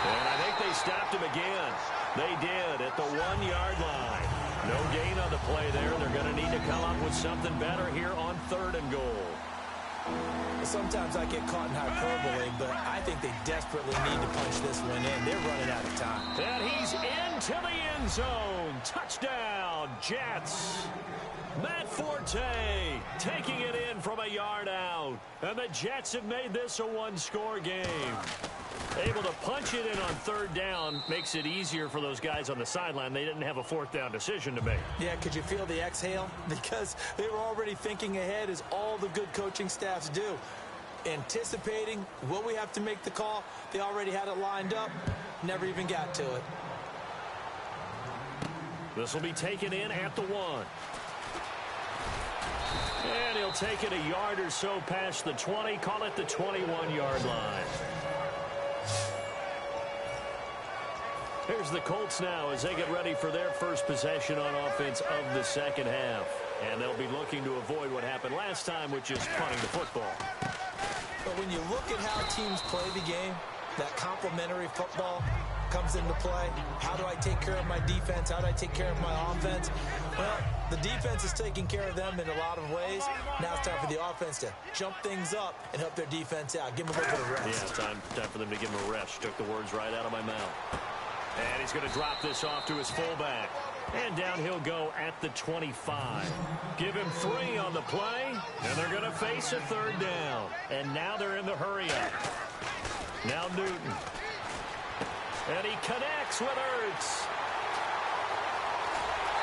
And I think they stopped him again. They did at the 1-yard line. No gain on the play there. They're going to need to come up with something better here on 3rd and goal. Sometimes I get caught in hyperbole, but I think they desperately need to punch this one in. They're running out of time. And he's into the end zone. Touchdown, Jets. Matt Forte taking it in from a yard out. And the Jets have made this a one-score game. Able to punch it in on 3rd down makes it easier for those guys on the sideline. They didn't have a 4th down decision to make. Yeah, could you feel the exhale? Because they were already thinking ahead, as all the good coaching staffs do. Anticipating, will we have to make the call? They already had it lined up. Never even got to it. This will be taken in at the 1. And he'll take it a yard or so past the 20. Call it the 21-yard line. Here's the Colts now as they get ready for their first possession on offense of the second half. And they'll be looking to avoid what happened last time, which is punting the football. But when you look at how teams play the game, that complementary football comes into play. How do I take care of my defense? How do I take care of my offense? Well, the defense is taking care of them in a lot of ways. Now it's time for the offense to jump things up and help their defense out. Give them a little bit of rest. Yeah, time for them to give them a rest. Took the words right out of my mouth. And he's going to drop this off to his fullback. And down he'll go at the 25. Give him 3 on the play, and they're going to face a 3rd down. And now they're in the hurry-up. Now Newton. And he connects with Ertz.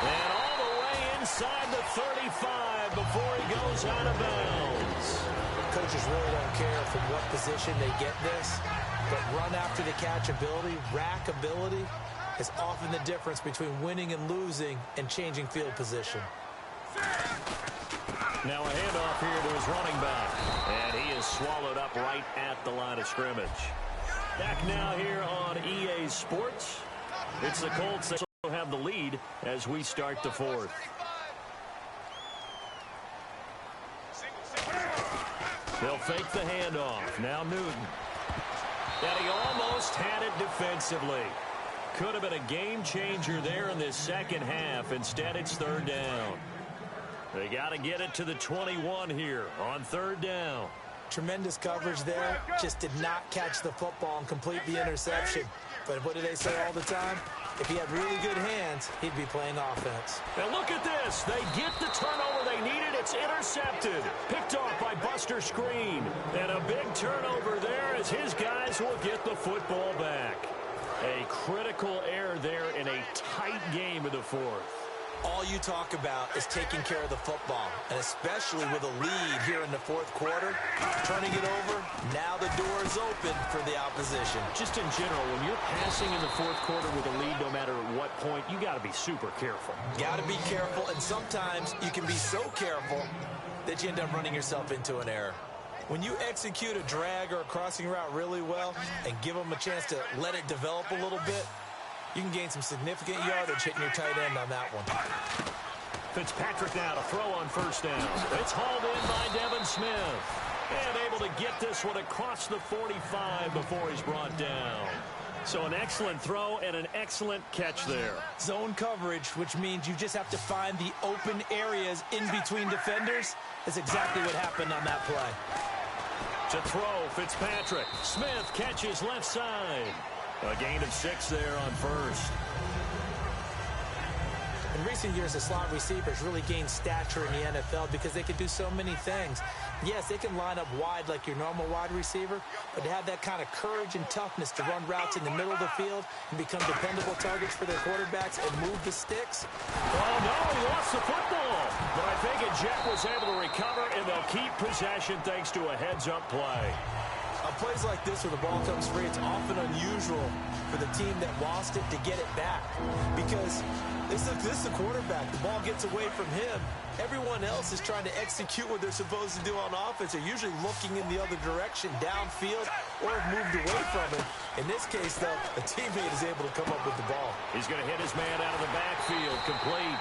And all the way inside the 35 before he goes out of bounds. Coaches really don't care from what position they get this. But run after the catch ability, rack ability, is often the difference between winning and losing and changing field position. Now a handoff here to his running back. And he is swallowed up right at the line of scrimmage. Back now here on EA Sports. It's the Colts that have the lead as we start the 4th. They'll fake the handoff. Now Newton. And he almost had it defensively. Could have been a game changer there in this second half. Instead, it's 3rd down. They got to get it to the 21 here on 3rd down. Tremendous coverage there. Just did not catch the football and complete the interception. But what do they say all the time? If he had really good hands, he'd be playing offense. And look at this. They get the turnover they needed. It's intercepted. Picked off by Buster Screen. And a big turnover there as his guys will get the football back. A critical error there in a tight game in the 4th. All you talk about is taking care of the football, and especially with a lead here in the 4th quarter, turning it over, now the door is open for the opposition. Just in general, when you're passing in the 4th quarter with a lead, no matter at what point, you got to be super careful. Got to be careful, and sometimes you can be so careful that you end up running yourself into an error. When you execute a drag or a crossing route really well and give them a chance to let it develop a little bit, you can gain some significant yardage hitting your tight end on that one. Fitzpatrick now to throw on 1st down. It's hauled in by Devin Smith. And able to get this one across the 45 before he's brought down. So an excellent throw and an excellent catch there. Zone coverage, which means you just have to find the open areas in between defenders. That's exactly what happened on that play. To throw, Fitzpatrick. Smith catches left side. A gain of 6 there on 1st. In recent years, the slot receivers really gained stature in the NFL because they can do so many things. Yes, they can line up wide like your normal wide receiver, but to have that kind of courage and toughness to run routes in the middle of the field and become dependable targets for their quarterbacks and move the sticks. Oh, no, he lost the football. But I think a Jet was able to recover, and they'll keep possession thanks to a heads-up play. A On plays like this where the ball comes free, it's often unusual for the team that lost it to get it back. Because this is the quarterback. The ball gets away from him. Everyone else is trying to execute what they're supposed to do on offense. They're usually looking in the other direction, downfield, or have moved away from it. In this case, though, a teammate is able to come up with the ball. He's going to hit his man out of the backfield, complete.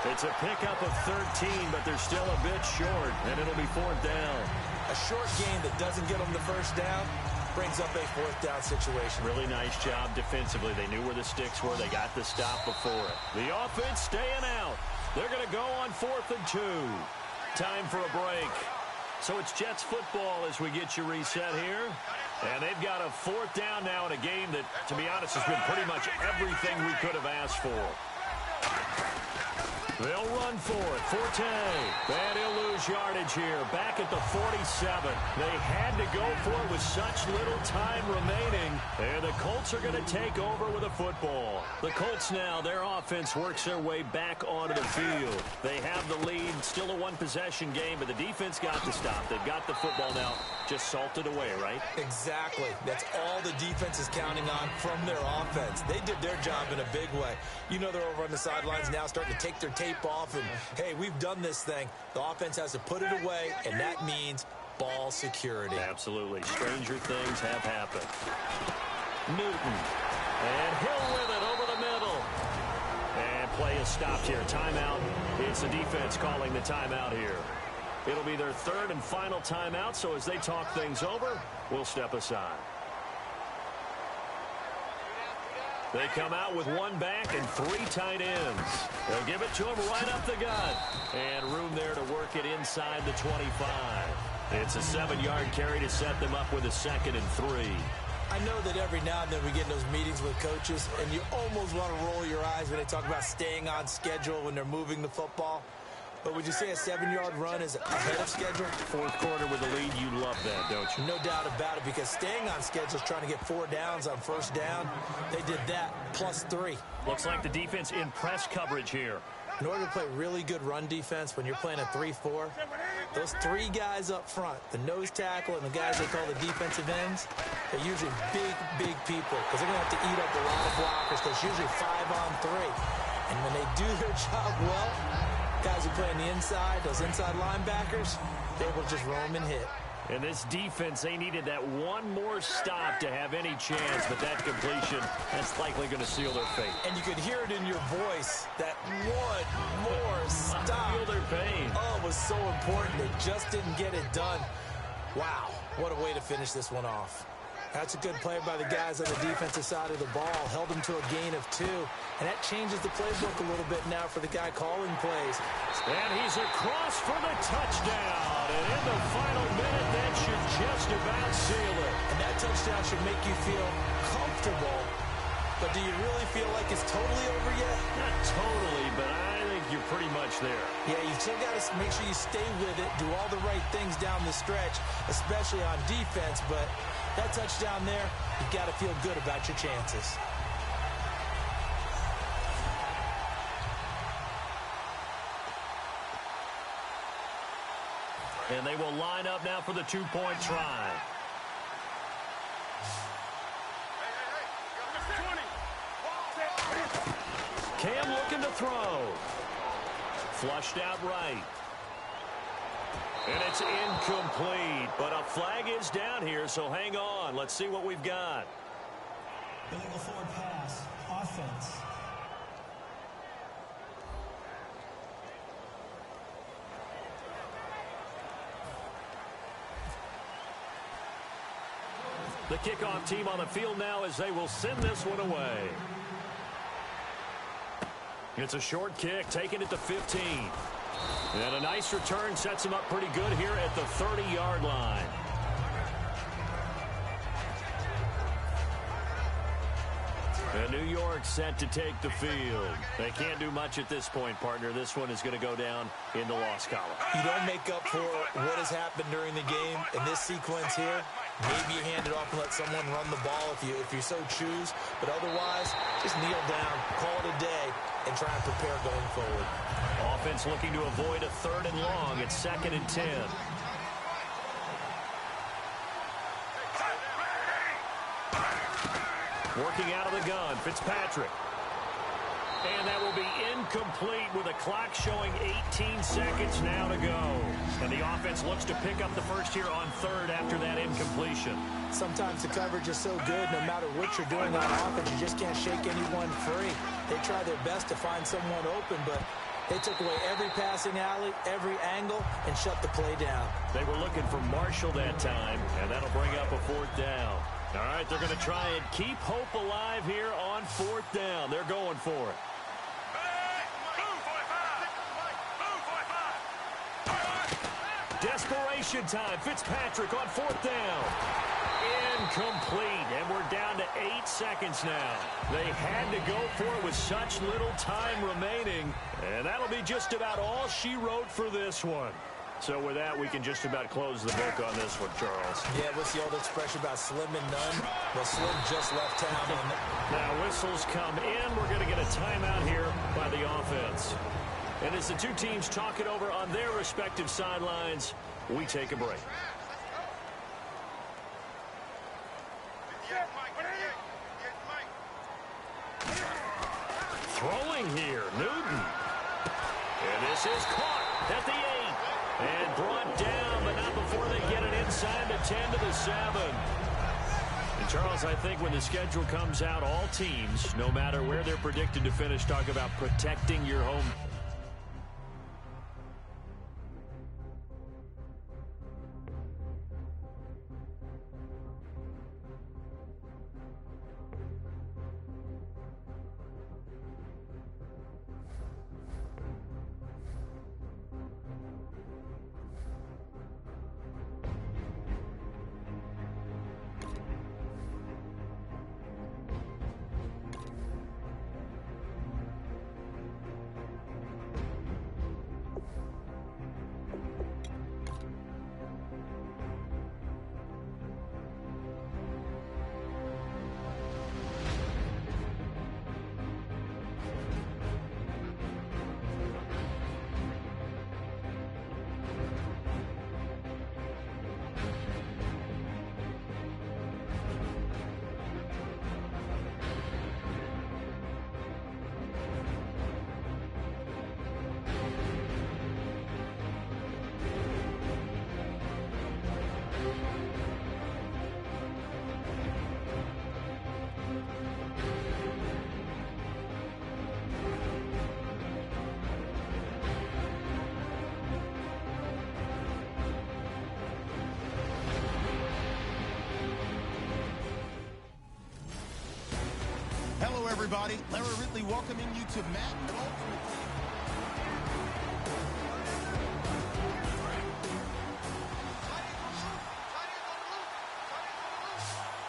It's a pickup of 13, but they're still a bit short, and it'll be 4th down. A short gain that doesn't get them the first down brings up a 4th down situation. Really nice job defensively. They knew where the sticks were. They got the stop before it. The offense staying out. They're going to go on 4th and 2. Time for a break. So it's Jets football as we get you reset here. And they've got a 4th down now in a game that, to be honest, has been pretty much everything we could have asked for. They'll run for it. Forte. And he'll lose yardage here. Back at the 47. They had to go for it with such little time remaining. And the Colts are going to take over with a football. The Colts now, their offense works their way back onto the field. They have the lead. Still a one-possession game, but the defense got the stop. They've got the football now. Just salted away, right? Exactly. That's all the defense is counting on from their offense. They did their job in a big way. You know they're over on the sidelines now starting to take their tape off and, hey, we've done this thing. The offense has to put it away, and that means ball security. Absolutely. Stranger things have happened. Newton. And Hill with it over the middle. And play is stopped here. Timeout. It's the defense calling the timeout here. It'll be their 3rd and final timeout, so as they talk things over, we'll step aside. They come out with 1 back and 3 tight ends. They'll give it to him right up the gut. And room there to work it inside the 25. It's a 7-yard carry to set them up with a 2nd and 3. I know that every now and then we get in those meetings with coaches, and you almost want to roll your eyes when they talk about staying on schedule when they're moving the football. But would you say a 7-yard run is ahead of schedule? 4th quarter with the lead, you love that, don't you? No doubt about it, because staying on schedule is trying to get 4 downs on 1st down. They did that, plus 3. Looks like the defense in press coverage here. In order to play really good run defense when you're playing a 3-4, those 3 guys up front, the nose tackle and the guys they call the defensive ends, they're usually big people because they're going to have to eat up a lot of blockers because it's usually 5-on-3. And when they do their job well, guys who play on the inside, those inside linebackers, they will just roam and hit. And this defense, they needed that one more stop to have any chance, but that completion, that's likely going to seal their fate. And you could hear it in your voice, that one more stop. Feel their pain. Oh, it was so important. They just didn't get it done. Wow, what a way to finish this one off. That's a good play by the guys on the defensive side of the ball. Held them to a gain of 2. And that changes the playbook a little bit now for the guy calling plays. And he's across for the touchdown. And in the final minute, that should just about seal it. And that touchdown should make you feel comfortable. But do you really feel like it's totally over yet? Not totally, but I think you're pretty much there. Yeah, you still got to make sure you stay with it, do all the right things down the stretch, especially on defense. But that touchdown there, you've got to feel good about your chances. And they will line up now for the 2-point try. Cam looking to throw. Flushed out right. And it's incomplete, but a flag is down here, so hang on. Let's see what we've got. Illegal forward pass, offense. The kickoff team on the field now as they will send this one away. It's a short kick, taking it to 15. And a nice return sets him up pretty good here at the 30-yard line. And New York set to take the field. They can't do much at this point, partner. This one is going to go down in the loss column. You don't make up for what has happened during the game in this sequence here. Maybe you hand it off and let someone run the ball if you so choose. But otherwise, just kneel down, call it a day, and try and prepare going forward. Offense looking to avoid a 3rd and long. It's 2nd and 10. Working out of the gun, Fitzpatrick. And that will be incomplete with a clock showing 18 seconds now to go. And the offense looks to pick up the first here on third after that incompletion. Sometimes the coverage is so good, no matter what you're doing on offense, you just can't shake anyone free. They try their best to find someone open, but they took away every passing alley, every angle, and shut the play down. They were looking for Marshall that time, and that'll bring up a fourth down. All right, they're going to try and keep hope alive here on fourth down. They're going for it. Desperation time. Fitzpatrick on fourth down. Incomplete. And we're down to 8 seconds now. They had to go for it with such little time remaining. And that'll be just about all she wrote for this one. So with that, we can just about close the book on this one, Charles. Yeah, what's the old expression about slim and none? Well, Slim just left town. Now whistles come in. We're going to get a timeout here by the offense. And as the two teams talk it over on their respective sidelines, we take a break. Throwing here, Newton. And this is caught at the 8. And brought down, but not before they get it inside the 10 to the 7. And Charles, I think when the schedule comes out, all teams, no matter where they're predicted to finish, talk about protecting your home. Hello, everybody. Larry Ridley welcoming you to Madden Ultimate.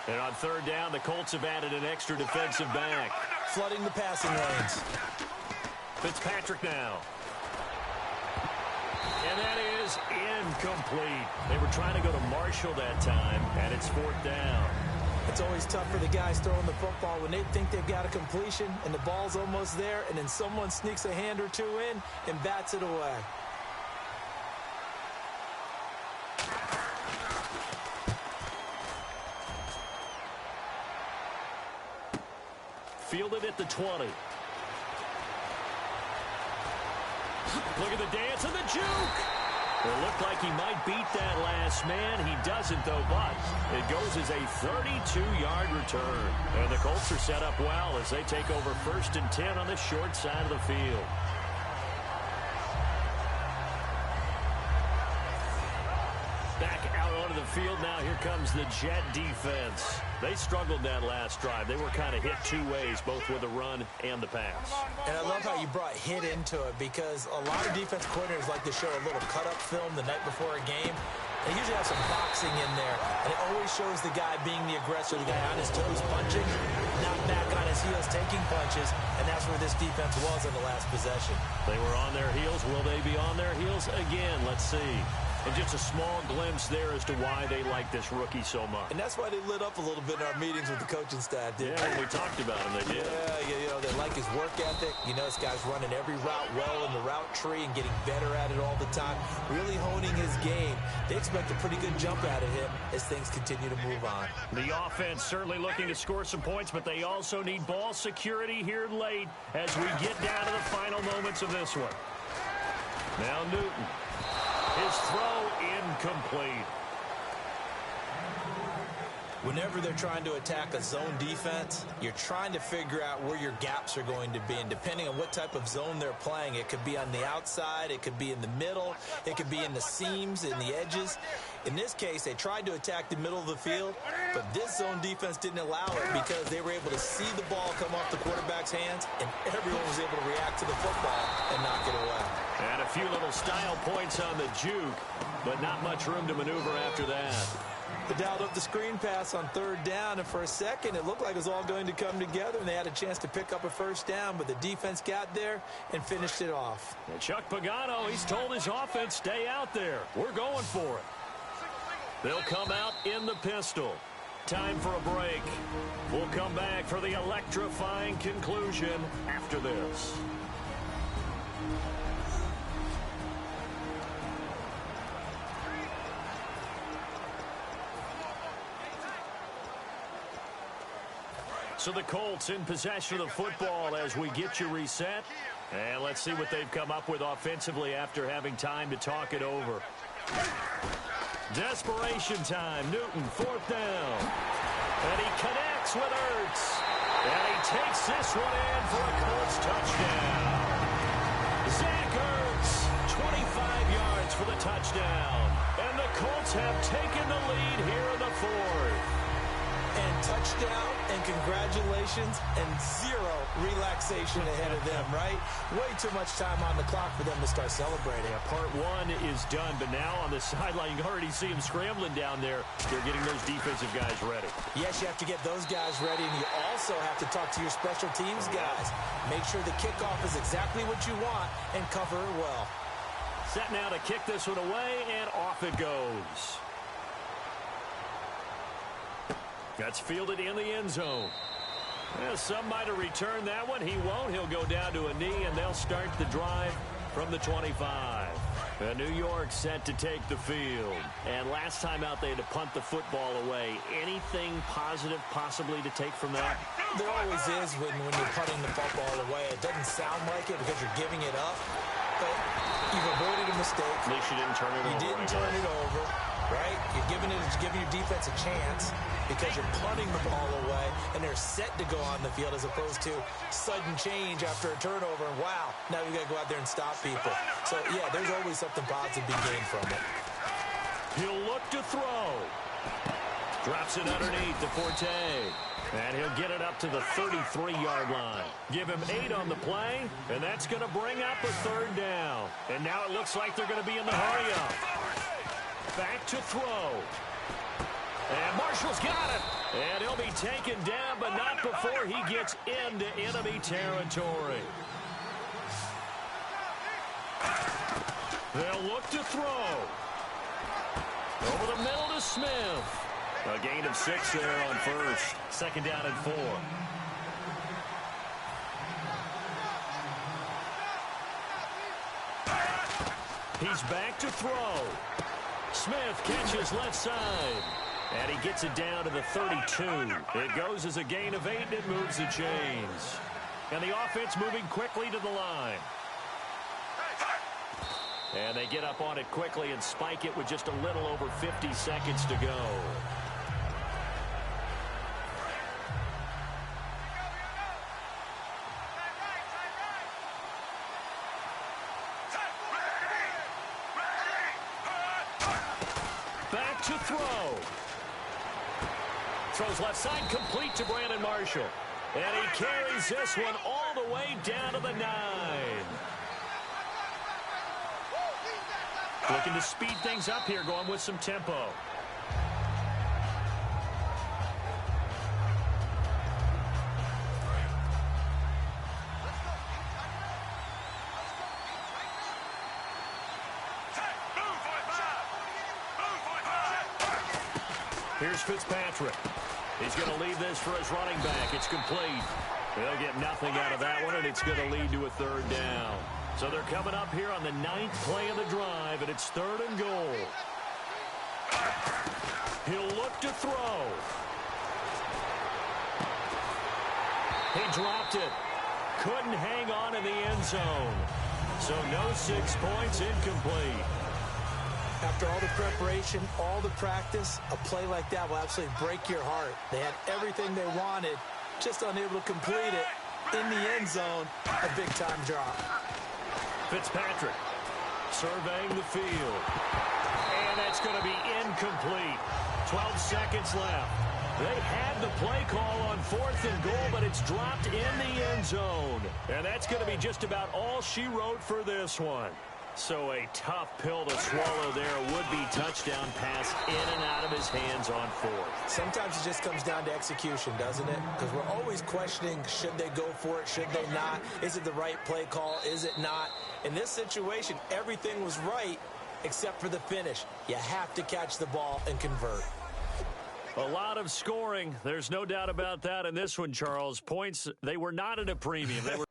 And on third down, the Colts have added an extra defensive back. Flooding the passing lanes. Fitzpatrick now. And that is incomplete. They were trying to go to Marshall that time, and it's fourth down. It's always tough for the guys throwing the football when they think they've got a completion and the ball's almost there, and then someone sneaks a hand or two in and bats it away. Fielded at the 20. Look at the dance and the juke. It looked like he might beat that last man. He doesn't, though, but it goes as a 32-yard return. And the Colts are set up well as they take over 1st and 10 on the short side of the field. Back out onto the field now. Here comes the Jet defense. They struggled that last drive. They were kind of hit two ways, both with the run and the pass. And I love how you brought hit into it, because a lot of defense coordinators like to show a little cut-up film the night before a game. They usually have some boxing in there, and it always shows the guy being the aggressor, the guy on his toes punching, not back on his heels taking punches, and that's where this defense was in the last possession. They were on their heels. Will they be on their heels again? Let's see. And just a small glimpse there as to why they like this rookie so much. And that's why they lit up a little bit in our meetings with the coaching staff, didn't they? Yeah, when we talked about him, they did. Yeah, you know, they like his work ethic. You know, this guy's running every route well in the route tree and getting better at it all the time, really honing his game. They expect a pretty good jump out of him as things continue to move on. The offense certainly looking to score some points, but they also need ball security here late as we get down to the final moments of this one. Now Newton. His throw incomplete. Whenever they're trying to attack a zone defense, you're trying to figure out where your gaps are going to be. And depending on what type of zone they're playing, it could be on the outside, it could be in the middle, it could be in the seams, in the edges. In this case, they tried to attack the middle of the field, but this zone defense didn't allow it because they were able to see the ball come off the quarterback's hands, and everyone was able to react to the football and knock it away. And a few little style points on the juke, but not much room to maneuver after that. They dialed up the screen pass on third down, and for a second, it looked like it was all going to come together, and they had a chance to pick up a first down, but the defense got there and finished it off. And Chuck Pagano, he's told his offense, stay out there. We're going for it. They'll come out in the pistol. Time for a break. We'll come back for the electrifying conclusion after this. So the Colts in possession of the football as we get you reset. And let's see what they've come up with offensively after having time to talk it over. Desperation time. Newton, fourth down. And he connects with Ertz. And he takes this one in for a Colts touchdown. Zach Ertz, 25 yards for the touchdown. And the Colts have taken the lead here in the fourth. And touchdown, and congratulations, and zero relaxation ahead of them, right? Way too much time on the clock for them to start celebrating. Yeah, part one is done, but now on the sideline, you can already see them scrambling down there. They're getting those defensive guys ready. Yes, you have to get those guys ready, and you also have to talk to your special teams guys. Make sure the kickoff is exactly what you want and cover it well. Set now to kick this one away, and off it goes. That's fielded in the end zone. Well, some might have returned that one. He won't. He'll go down to a knee, and they'll start the drive from the 25. New York set to take the field. And last time out, they had to punt the football away. Anything positive possibly to take from that? There always is when you're punting the football away. It doesn't sound like it because you're giving it up, but you've avoided a mistake. At least you didn't turn it over. You didn't turn it over, right? You're giving your defense a chance because you're punting the ball away, and they're set to go on the field as opposed to sudden change after a turnover. And wow, now you got to go out there and stop people. So, yeah, there's always something positive to be gained from it. He'll look to throw. Drops it underneath to Forte. And he'll get it up to the 33-yard line. Give him 8 on the play, and that's going to bring up a third down. And now it looks like they're going to be in the hurry-up. Back to throw. And Marshall's got it. And he'll be taken down, but not before he gets into enemy territory. They'll look to throw. Over the middle to Smith. A gain of 6 there on first. Second down and 4. He's back to throw. Smith catches left side. And he gets it down to the 32. It goes as a gain of 8, and it moves the chains. And the offense moving quickly to the line. And they get up on it quickly and spike it with just a little over 50 seconds to go. Back to throw. Throws left side complete to Brandon Marshall. And he carries this one all the way down to the 9. Looking to speed things up here, going with some tempo. Here's Fitzpatrick. He's going to leave this for his running back. It's complete. They'll get nothing out of that one, and it's going to lead to a third down. So they're coming up here on the 9th play of the drive, and it's 3rd and goal. He'll look to throw. He dropped it. Couldn't hang on in the end zone. So no 6 points, incomplete. After all the preparation, all the practice, a play like that will absolutely break your heart. They had everything they wanted, just unable to complete it. In the end zone, a big-time drop. Fitzpatrick surveying the field. And that's going to be incomplete. 12 seconds left. They had the play call on 4th and goal, but it's dropped in the end zone. And that's going to be just about all she wrote for this one. So a tough pill to swallow there. A would-be touchdown pass in and out of his hands on 4th. Sometimes it just comes down to execution, doesn't it? Because we're always questioning, should they go for it, should they not? Is it the right play call, is it not? In this situation, everything was right except for the finish. You have to catch the ball and convert. A lot of scoring. There's no doubt about that in this one, Charles. Points, they were not at a premium. They were